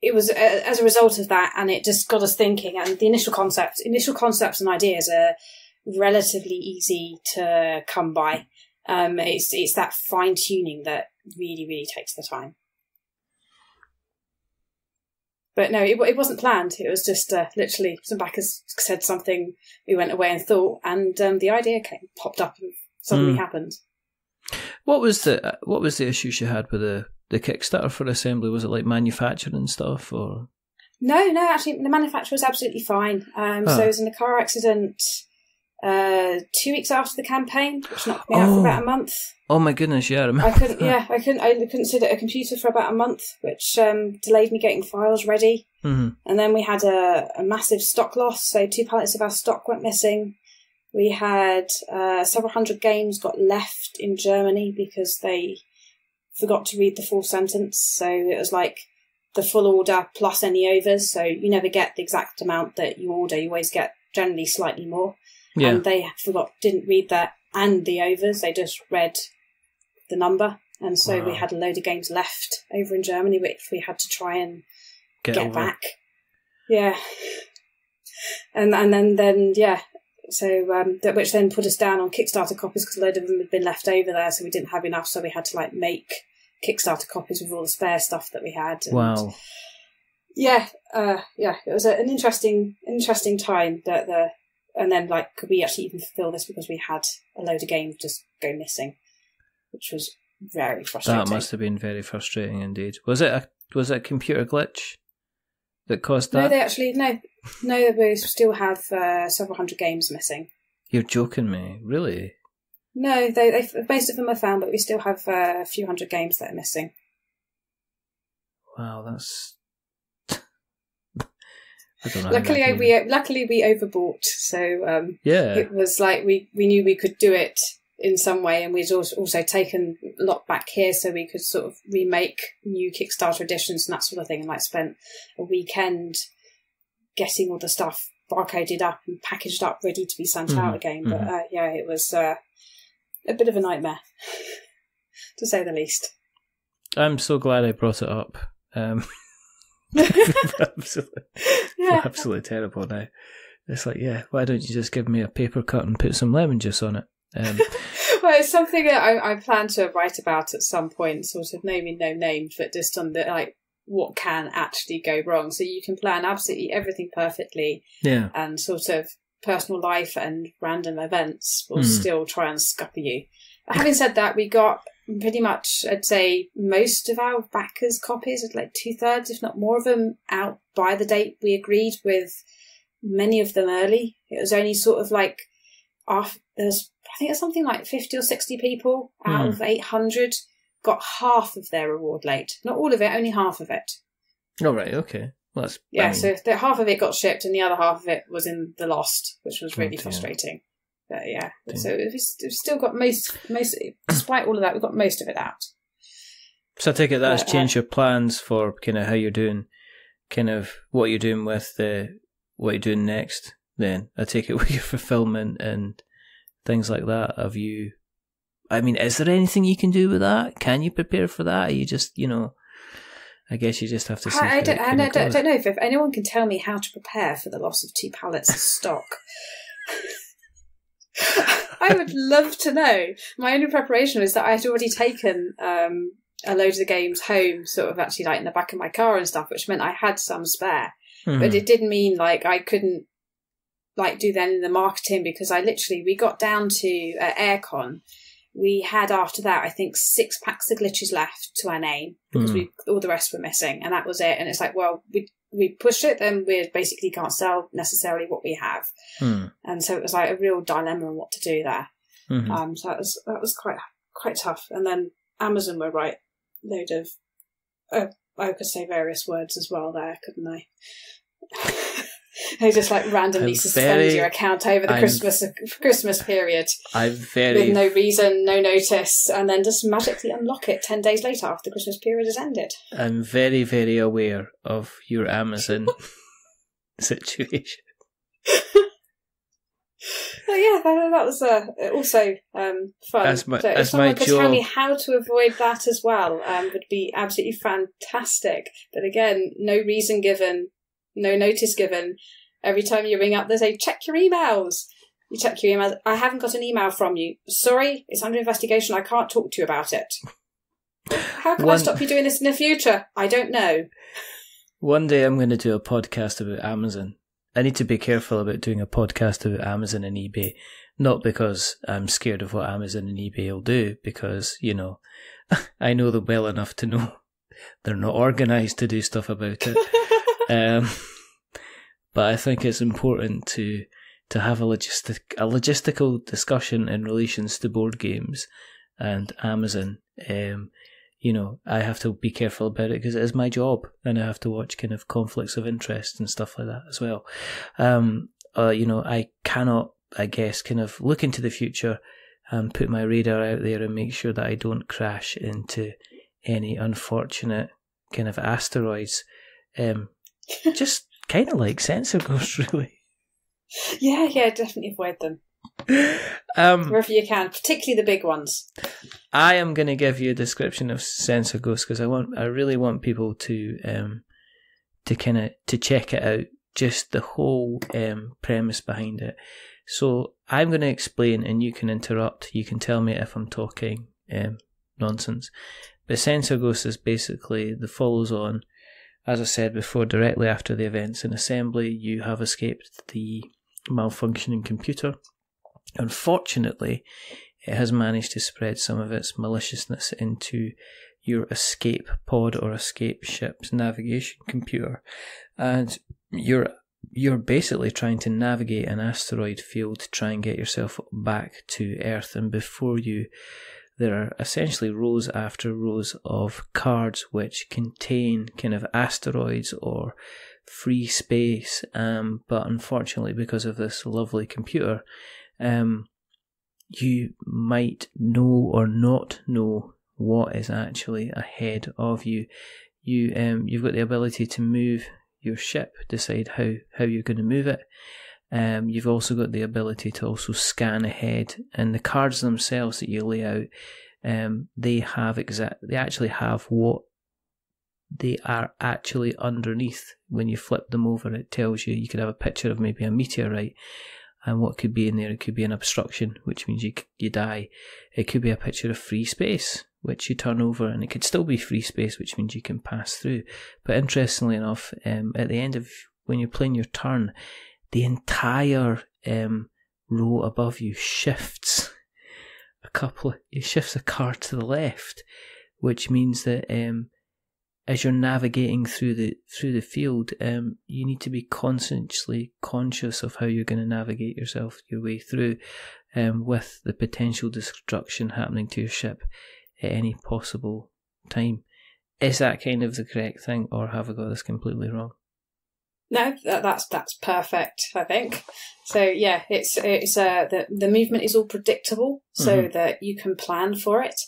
as a result of that, and it just got us thinking. And the initial concepts and ideas are relatively easy to come by. It's that fine tuning that really, really takes the time. But no, it wasn't planned. It was just literally some backers said something, we went away and thought, and the idea popped up and suddenly happened. What was the issues you had with the Kickstarter for Assembly? Was it like manufacturing stuff or? No, actually the manufacturer was absolutely fine. So I was in a car accident 2 weeks after the campaign, which knocked me out for about a month. Oh my goodness, yeah, I remember. I couldn't sit at a computer for about a month, which delayed me getting files ready. Mm-hmm. And then we had a massive stock loss, so 2 pallets of our stock went missing. We had several hundred games got left in Germany because they forgot to read the full sentence. So it was like the full order plus any overs. So you never get the exact amount that you order. You always get generally slightly more. Yeah. And they didn't read that and the overs. They just read the number. And so we had a load of games left over in Germany, which we had to try and get back. Yeah. And then yeah. So which then put us down on Kickstarter copies because a load of them had been left over there, so we didn't have enough. So we had to make Kickstarter copies with all the spare stuff that we had. And wow. Yeah, it was an interesting time. And then could we actually even fulfill this because we had a load of games just go missing, which was very frustrating. That must have been very frustrating indeed. Was it a computer glitch that caused that? No, they actually no. We still have several hundred games missing. You're joking me, really? No, they most of them are found, but we still have a few hundred games that are missing. Wow, that's. I don't know. Luckily we overbought, so it was we knew we could do it in some way, and we'd also taken a lot back here so we could sort of remake new Kickstarter editions and that sort of thing, and spent a weekend getting all the stuff barcoded up and packaged up ready to be sent out again. But it was a bit of a nightmare to say the least. I'm so glad I brought it up. Absolutely terrible now. It's why don't you just give me a paper cut and put some lemon juice on it? Well, it's something that I plan to write about at some point, sort of naming no names, but just on the what can actually go wrong. So you can plan absolutely everything perfectly, and sort of personal life and random events will still try and scupper you. Having said that, we got pretty much, I'd say, most of our backers' copies, 2/3, if not more of them, out by the date we agreed, with many of them early. It was only sort of there's I think it's something like 50 or 60 people out of 800 got half of their reward late. Not all of it, only half of it. Oh, right, okay. Well, that's so half of it got shipped and the other half of it was in the lost, which was really frustrating. But so we've still got most, despite all of that, we've got most of it out. So I take it that's changed your plans for kind of how you're doing, kind of what you're doing with what you're doing next then. I take it with your fulfillment and things like that. Is there anything you can do with that? Can you prepare for that? Are you just, I guess you just have to see. I don't know if anyone can tell me how to prepare for the loss of 2 pallets of stock. I would love to know. My only preparation was that I had already taken a load of the games home, sort of actually in the back of my car and stuff, which meant I had some spare. Mm-hmm. But it didn't mean I couldn't do then in the marketing, because we got down to Aircon. We had after that, I think, 6 packs of glitches left to our name because all the rest were missing, and that was it. And it's we push it, then we basically can't sell necessarily what we have. And so it was a real dilemma on what to do there. Mm-hmm. So that was quite tough. And then Amazon were right. Load of, I could say various words as well there, couldn't I? They just randomly suspend your account over the Christmas period with no reason, no notice, and then just magically unlock it 10 days later after the Christmas period has ended. I'm very, very aware of your Amazon situation. That was also fun. If someone could tell me how to avoid that as well, would be absolutely fantastic. But again, no reason given. No notice given. Every time you ring up, they say, check your emails. You check your emails. I haven't got an email from you. Sorry, it's under investigation. I can't talk to you about it. How can I stop you doing this in the future? I don't know. One day I'm going to do a podcast about Amazon. I need to be careful about doing a podcast about Amazon and eBay. Not because I'm scared of what Amazon and eBay will do, because, you know, I know them well enough to know they're not organised to do stuff about it. But I think it's important to have a logistical discussion in relations to board games and Amazon. You know, I have to be careful about it because it is my job, and I have to watch kind of conflicts of interest and stuff like that as well. You know, I cannot, I guess, kind of look into the future and put my radar out there and make sure that I don't crash into any unfortunate kind of asteroids. Just kind of like sensor ghosts, really. Yeah, definitely avoid them. Wherever you can, particularly the big ones. I am going to give you a description of sensor ghosts because I really want people to check it out, just the whole premise behind it. So I'm going to explain, and you can interrupt. You can tell me if I'm talking nonsense. But sensor ghosts is basically the follows on. As I said before, directly after the events in assembly, you have escaped the malfunctioning computer. Unfortunately, it has managed to spread some of its maliciousness into your escape pod or escape ship's navigation computer, and you're basically trying to navigate an asteroid field to try and get yourself back to Earth. And before you, there are essentially rows after rows of cards which contain kind of asteroids or free space, but unfortunately, because of this lovely computer, you might know or not know what is actually ahead of you. You've got the ability to move your ship, decide how you're going to move it. You've also got the ability to also scan ahead, and the cards themselves that you lay out, they actually have what they are actually underneath. When you flip them over, it tells you could have a picture of maybe a meteorite, and what could be in there? It could be an obstruction, which means you die. It could be a picture of free space, which you turn over, and it could still be free space, which means you can pass through. But interestingly enough, at the end of when you're playing your turn, the entire row above you shifts it shifts a card to the left, which means that as you're navigating through the field, you need to be constantly conscious of how you're going to navigate your way through, with the potential destruction happening to your ship at any possible time. Is that kind of the correct thing, or have I got this completely wrong? No, that's perfect, I think. So yeah, it's the movement is all predictable, so that you can plan for it,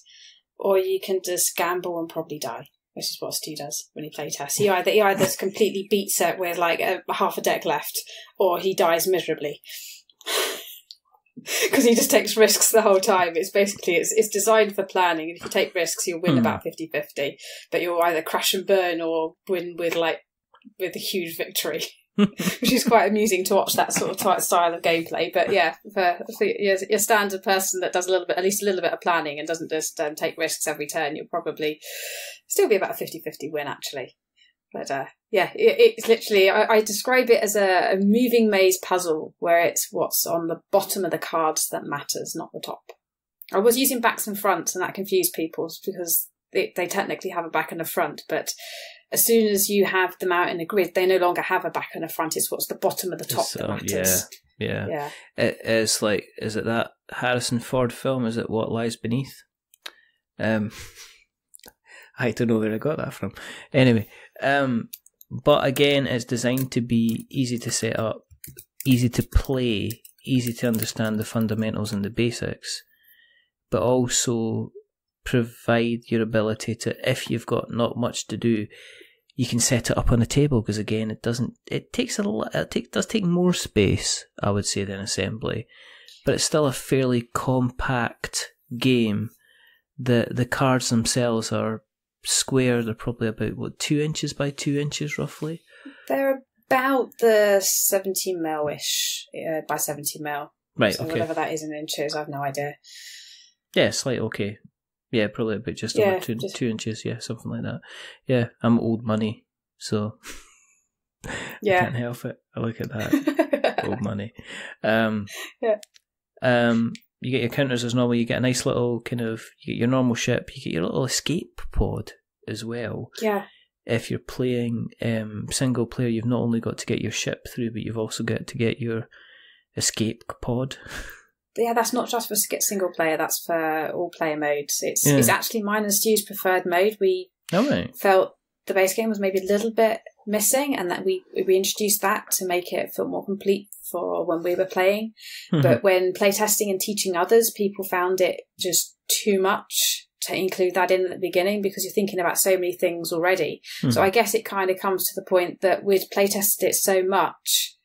or you can just gamble and probably die, which is what Stu does when he play tests. He either completely beats it with like half a deck left, or he dies miserably. Because he just takes risks the whole time. It's basically, it's designed for planning. And if you take risks, you'll win about 50-50. But you'll either crash and burn or win with a huge victory. Which is quite amusing to watch that sort of style of gameplay. But yeah, for your standard person that does at least a little bit of planning and doesn't just take risks every turn, you'll probably still be about a 50-50 win, actually. But yeah, it's literally, I describe it as a moving maze puzzle where it's what's on the bottom of the cards that matters, not the top. I was using backs and fronts, and that confused people because they technically have a back and a front, but as soon as you have them out in a grid, they no longer have a back and a front. It's what's the bottom of the top that matters. Yeah. It's like, is it that Harrison Ford film? Is it What Lies Beneath? I don't know where I got that from. Anyway, but again, it's designed to be easy to set up, easy to play, easy to understand the fundamentals and the basics, but also provide your ability to, if you've got not much to do, you can set it up on a table, because again, it does take more space, I would say, than assembly, but it's still a fairly compact game. The cards themselves are square. They're probably about 2 inches by 2 inches roughly. They're about the 70 mil-ish by 70 mil. Right, so okay. Whatever that is in inches, I've no idea. Yeah, slight okay. Yeah, probably about just over 2 inches, yeah, something like that. Yeah, I'm old money, so Yeah. I can't help it. I look at that. Old money. You get your counters as normal. You get a nice little you get your normal ship. You get your little escape pod as well. Yeah. If you're playing single player, you've not only got to get your ship through, but you've also got to get your escape pod. Yeah, that's not just for single player. That's for all player modes. It's actually mine and Stu's preferred mode. We felt the base game was maybe a little bit missing, and that we introduced that to make it feel more complete for when we were playing. Mm-hmm. But when playtesting and teaching others, people found it just too much to include that in at the beginning, because you're thinking about so many things already. Mm-hmm. So I guess it kind of comes to the point that we'd playtested it so much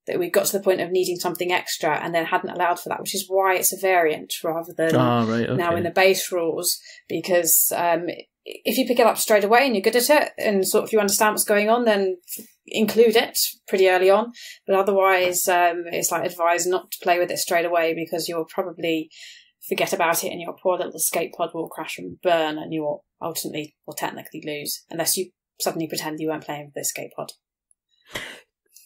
that we got to the point of needing something extra and then hadn't allowed for that, which is why it's a variant rather than now in the base rules. Because if you pick it up straight away and you're good at it and sort of you understand what's going on, then include it pretty early on. But otherwise, it's like advised not to play with it straight away, because you'll probably forget about it and your poor little escape pod will crash and burn, and you will ultimately or technically lose, unless you suddenly pretend you weren't playing with the escape pod.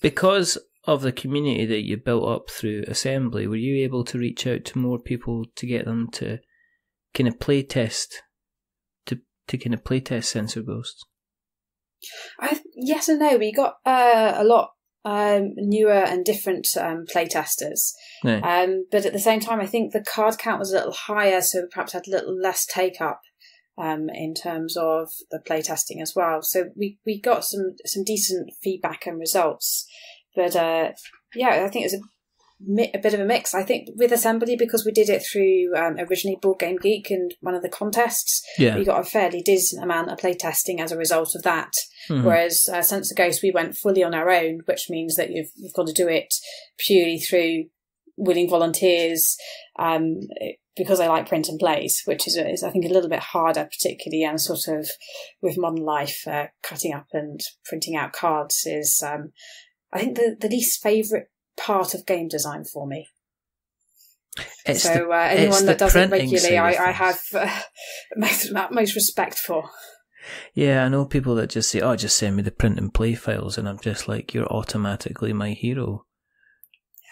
Because of the community that you built up through assembly, were you able to reach out to more people to get them to kind of play test Sensor Ghosts? Yes and no. We got a lot newer and different playtesters. No. But at the same time, I think the card count was a little higher, so we perhaps had a little less take-up in terms of the playtesting as well. So we got some decent feedback and results. But I think it was a bit of a mix. I think with Assembly, because we did it through originally Board Game Geek and one of the contests, we got a fairly decent amount of playtesting as a result of that. Mm-hmm. Whereas Sensor Ghost, we went fully on our own, which means that you've got to do it purely through willing volunteers, because I like print and plays, which is I think a little bit harder, particularly and sort of with modern life, cutting up and printing out cards is I think the least favourite part of game design for me. Anyone that does it regularly, I have most respect for. Yeah, I know people that just say, just send me the print and play files, and I'm just like, you're automatically my hero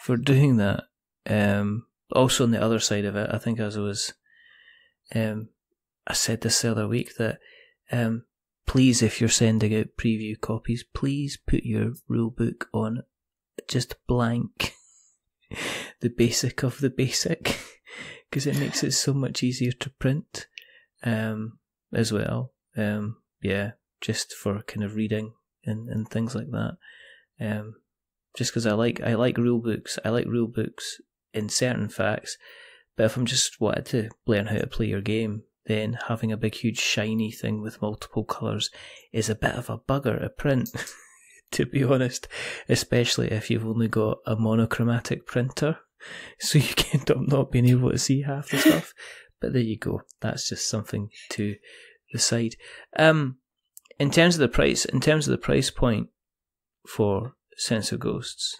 for doing that. Also on the other side of it, I think as I was, I said this the other week that, please, if you're sending out preview copies, please put your rule book on just blank, the basic of the basic, because it makes it so much easier to print as well. Just for kind of reading and things like that. Just because I like rule books. I like rule books in certain facts, but if I'm just wanted to learn how to play your game, then having a big, huge, shiny thing with multiple colours is a bit of a bugger to print, to be honest, especially if you've only got a monochromatic printer, so you can end up not being able to see half the stuff. But there you go. That's just something to the side. In terms of the price point for Sensor Ghosts,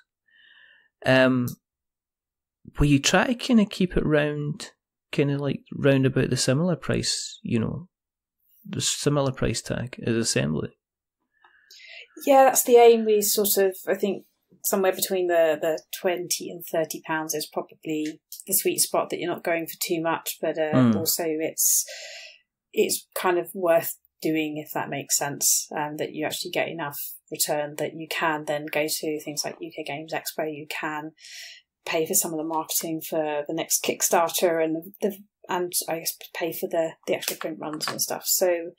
will you try to kind of keep it round about the similar price, the similar price tag as Assembly? Yeah, that's the aim. We sort of, I think, somewhere between the £20 and £30 is probably the sweet spot, that you're not going for too much, but also it's kind of worth doing, if that makes sense, that you actually get enough return that you can then go to things like UK Games Expo. You can pay for some of the marketing for the next Kickstarter and I guess pay for the extra print runs and stuff. So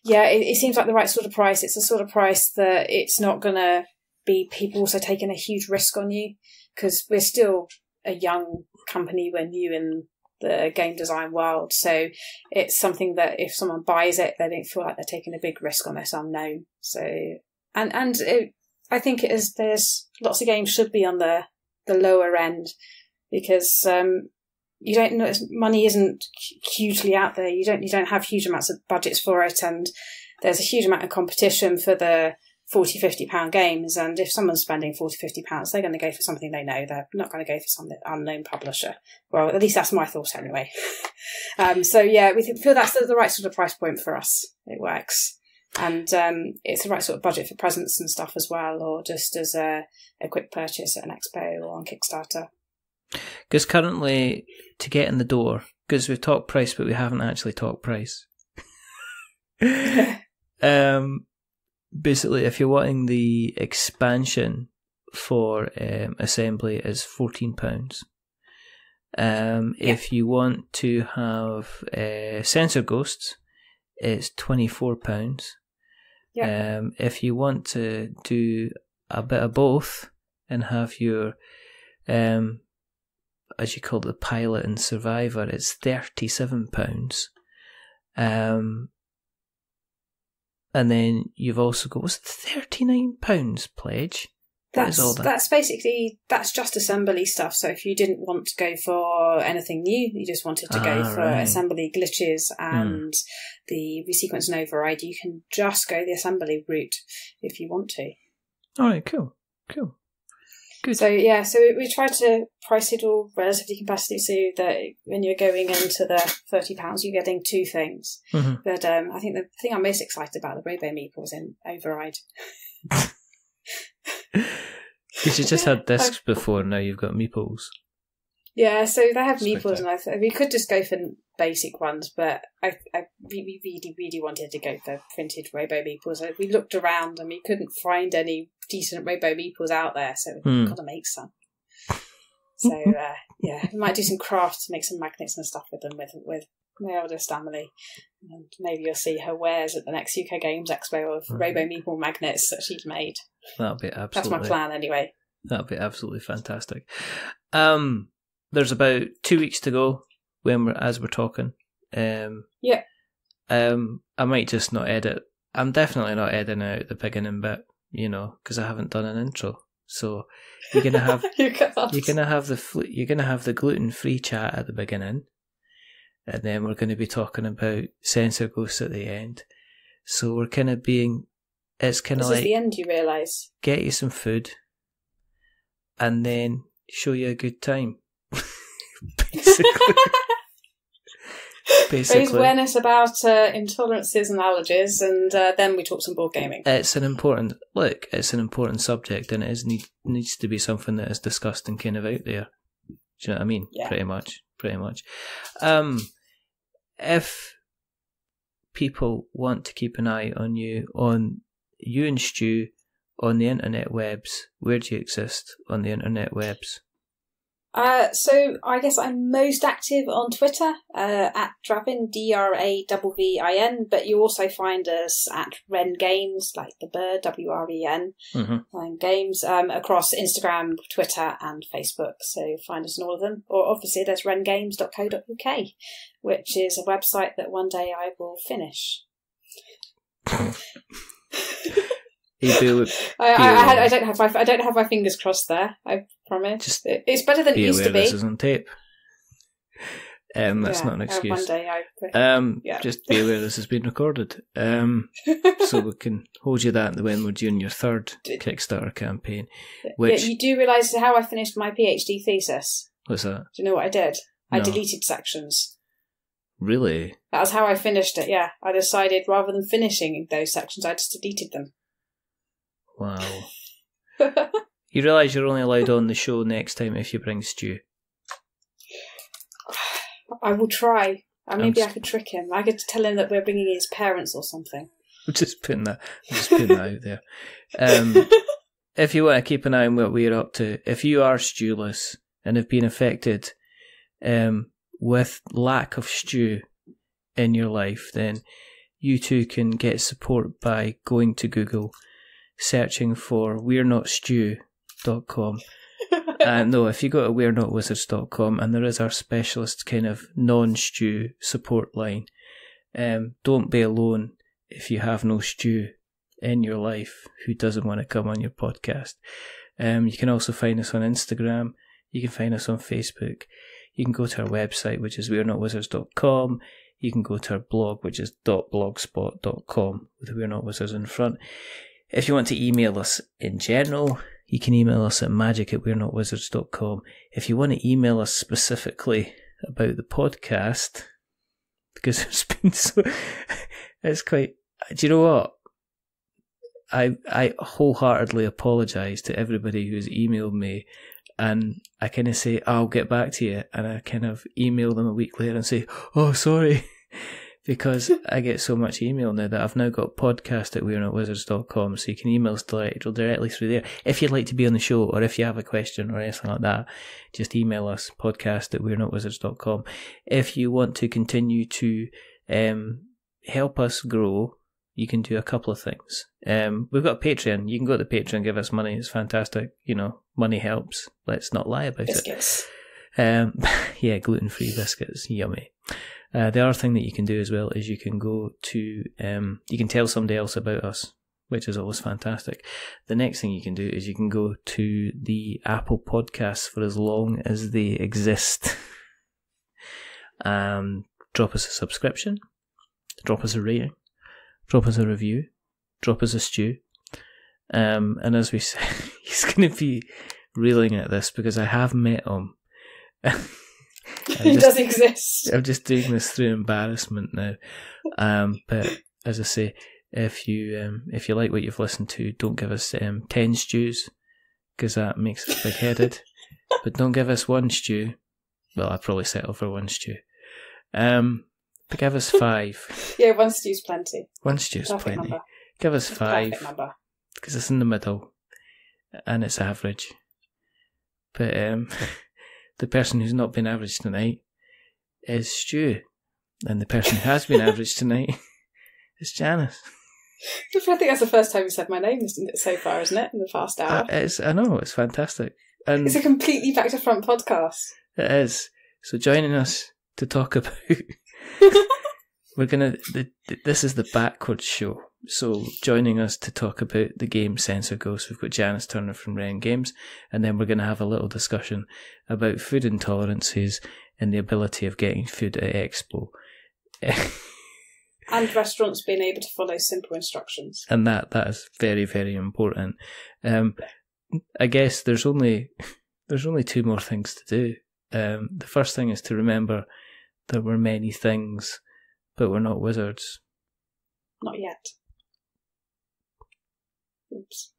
yeah, it seems like the right sort of price. It's the sort of price that it's not going to be people also taking a huge risk on you, because we're still a young company. We're new in the game design world. So it's something that if someone buys it, they don't feel like they're taking a big risk on this unknown. So, I think there's lots of games should be on the lower end, because you don't know, money isn't hugely out there. You don't have huge amounts of budgets for it, and there's a huge amount of competition for the £40-50 games. And if someone's spending £40-50, they're going to go for something they know. They're not going to go for some unknown publisher. Well, at least that's my thought anyway. So yeah, we feel that's the right sort of price point for us. It works. And it's the right sort of budget for presents and stuff as well, or just as a quick purchase at an expo or on Kickstarter. Because currently, to get in the door, because we've talked price, but we haven't actually talked price. Basically, if you're wanting the expansion for assembly, is £14. If you want to have Sensor Ghosts, it's £24. If you want to do a bit of both and have your, as you call it, the Pilot and Survivor, it's £37. And then you've also got, was it £39 pledge? That's basically, that's just assembly stuff. So if you didn't want to go for anything new, you just wanted to go for assembly glitches and the resequence and override, you can just go the assembly route if you want to. All right, cool. Good. So we try to price it all relatively competitively so that when you're going into the £30, you're getting two things. Mm-hmm. But I think the thing I'm most excited about, the Robo Meeples in override. Because you just had discs before, now you've got meeples. Yeah, so they have meeples, and we could just go for basic ones, but I really wanted to go for printed Robo Meeples. We looked around and we couldn't find any decent Robo Meeples out there, so we've got to make some. So we might do some crafts, make some magnets and stuff with them with my eldest Emily, and maybe you'll see her wares at the next UK Games Expo of Robo Meeple magnets that she's made. That'll be absolutely. That's my plan, anyway. That'll be absolutely fantastic. There's about 2 weeks to go as we're talking. I might just not edit. I'm definitely not editing out the beginning bit, because I haven't done an intro. So you're gonna have you're gonna have the gluten-free chat at the beginning. And then we're going to be talking about Sensor Ghosts at the end. So we're kind of it's kind of like... This is the end, you realise. Get you some food. And then show you a good time. Basically. Raise awareness about intolerances and allergies, and then we talk some board gaming. It's an important subject, and it needs to be something that is discussed and kind of out there. Do you know what I mean? Yeah. Pretty much. If people want to keep an eye on you and Stu on the internet webs, where do you exist on the internet webs? So I guess I'm most active on Twitter, at Dravin, DRAVVIN, but you also find us at Wren Games, like the bird, WREN, Games, across Instagram, Twitter and Facebook. So find us on all of them. Or obviously there's wrengames.co.uk, which is a website that one day I will finish. I don't have my fingers crossed there. I promise. It's better than it used to be. This is on tape. That's not an excuse. One day just be aware this has been recorded. So we can hold you that when we're doing your third Kickstarter campaign. Which you do realise how I finished my PhD thesis? What's that? Do you know what I did? No. I deleted sections. Really? That was how I finished it. Yeah, I decided rather than finishing those sections, I just deleted them. Wow. You realise you're only allowed on the show next time if you bring Stu? I will try. Maybe I could trick him. I could tell him that we're bringing his parents or something. I'm just putting that out there. If you want to keep an eye on what we're up to, if you are Stewless and have been affected with lack of stew in your life, then you too can get support by going to Google, searching for we'renotstew.com. And no, if you go to we'renotwizards.com, and there is our specialist kind of non-stew support line. Don't be alone if you have no stew in your life who doesn't want to come on your podcast. You can also find us on Instagram. You can find us on Facebook. You can go to our website, which is we'renotwizards.com. You can go to our blog, which is .blogspot.com with We're Not Wizards in front. If you want to email us in general, you can email us at magic@we'renotwizards.com. If you want to email us specifically about the podcast, because it's been so... It's quite... Do you know what? I wholeheartedly apologise to everybody who's emailed me, and I kind of say, I'll get back to you, and I kind of email them a week later and say, oh, sorry, because I get so much email now that I've now got podcast@wearenotwizards.com, so you can email us directly through there. If you'd like to be on the show, or if you have a question or anything like that, just email us, podcast@wearenotwizards.com. If you want to continue to help us grow, you can do a couple of things. We've got a Patreon. You can go to Patreon and give us money. It's fantastic. You know, money helps. Let's not lie about Biscuits. it. Yeah, gluten-free biscuits. Yummy. The other thing that you can do as well is you can go to, you can tell somebody else about us, which is always fantastic. The next thing you can do is you can go to the Apple Podcasts for as long as they exist. Drop us a subscription. Drop us a rating. Drop us a review. Drop us a stew. And as we say, he's going to be reeling at this because I have met him. He does exist. I'm just doing this through embarrassment now. But as I say, if you like what you've listened to, don't give us 10 stews, because that makes us big-headed. But don't give us 1 stew. Well, I'd probably settle for 1 stew. But give us 5. Yeah, 1 stew's plenty. 1 stew's Perfect plenty. number. Give us 5, Perfect number. because it's in the middle, and it's average. But the person who's not been average tonight is Stu, and the person who has been average tonight is Janice. I think that's the first time you said my name so far, isn't it? In the past hour. I know, it's fantastic. And it's a completely back to front podcast. It is. So joining us to talk about... This is the backwards show. So joining us to talk about the game Sense of Ghost, we've got Janice Turner from Wren Games, and then we're going to have a little discussion about food intolerances and the ability of getting food at Expo. And restaurants being able to follow simple instructions. And that is very, very important. I guess there's only 2 more things to do. The first thing is to remember that we're many things, but we're not wizards. Not yet. Oops.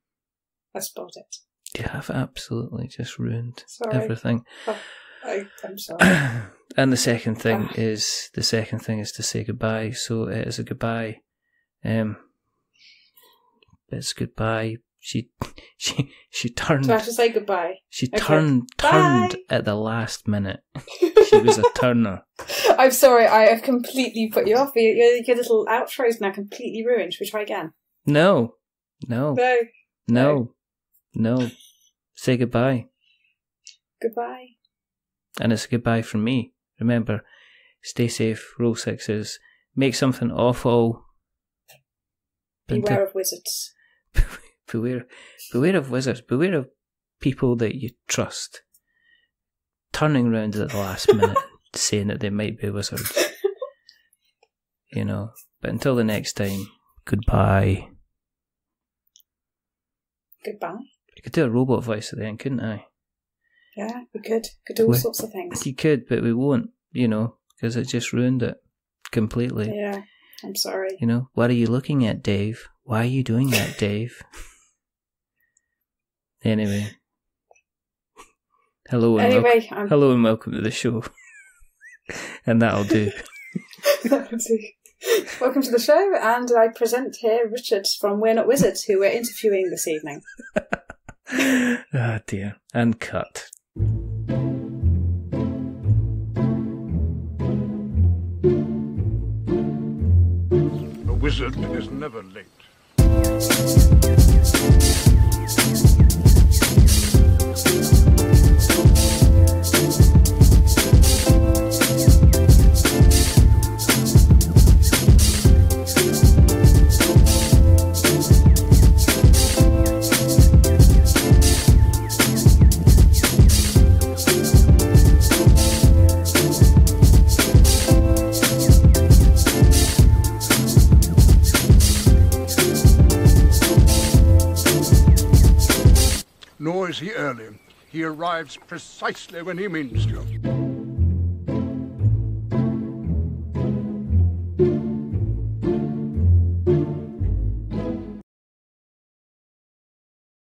I spotted it. You have absolutely just ruined Sorry. everything. Oh, I'm sorry. And the second thing is to say goodbye. So it is a goodbye. It's goodbye. She turned. Do I have to say goodbye? She Okay. turned at the last minute. She was a turner. I'm sorry, I have completely put you off. Your little outro is now completely ruined. Should we try again? No. No. Say goodbye. Goodbye. And it's a goodbye from me. Remember, stay safe, roll 6s, make something awful. Beware of wizards. Beware of wizards. Beware of people that you trust turning around at the last minute saying that they might be wizards. You know. But until the next time, goodbye. Goodbye. I could do a robot voice at the end, couldn't I? Yeah, we could. Could do all sorts of things. You could, but we won't, you know, because it just ruined it completely. Yeah, I'm sorry. You know, what are you looking at, Dave? Why are you doing that, Dave? Anyway. Hello and welcome to the show. And that'll do. That'll do. Welcome to the show, and I present here Richard from We're Not Wizards, who we're interviewing this evening. Ah, dear. And cut. A wizard is never late. Nor is he early. He arrives precisely when he means to.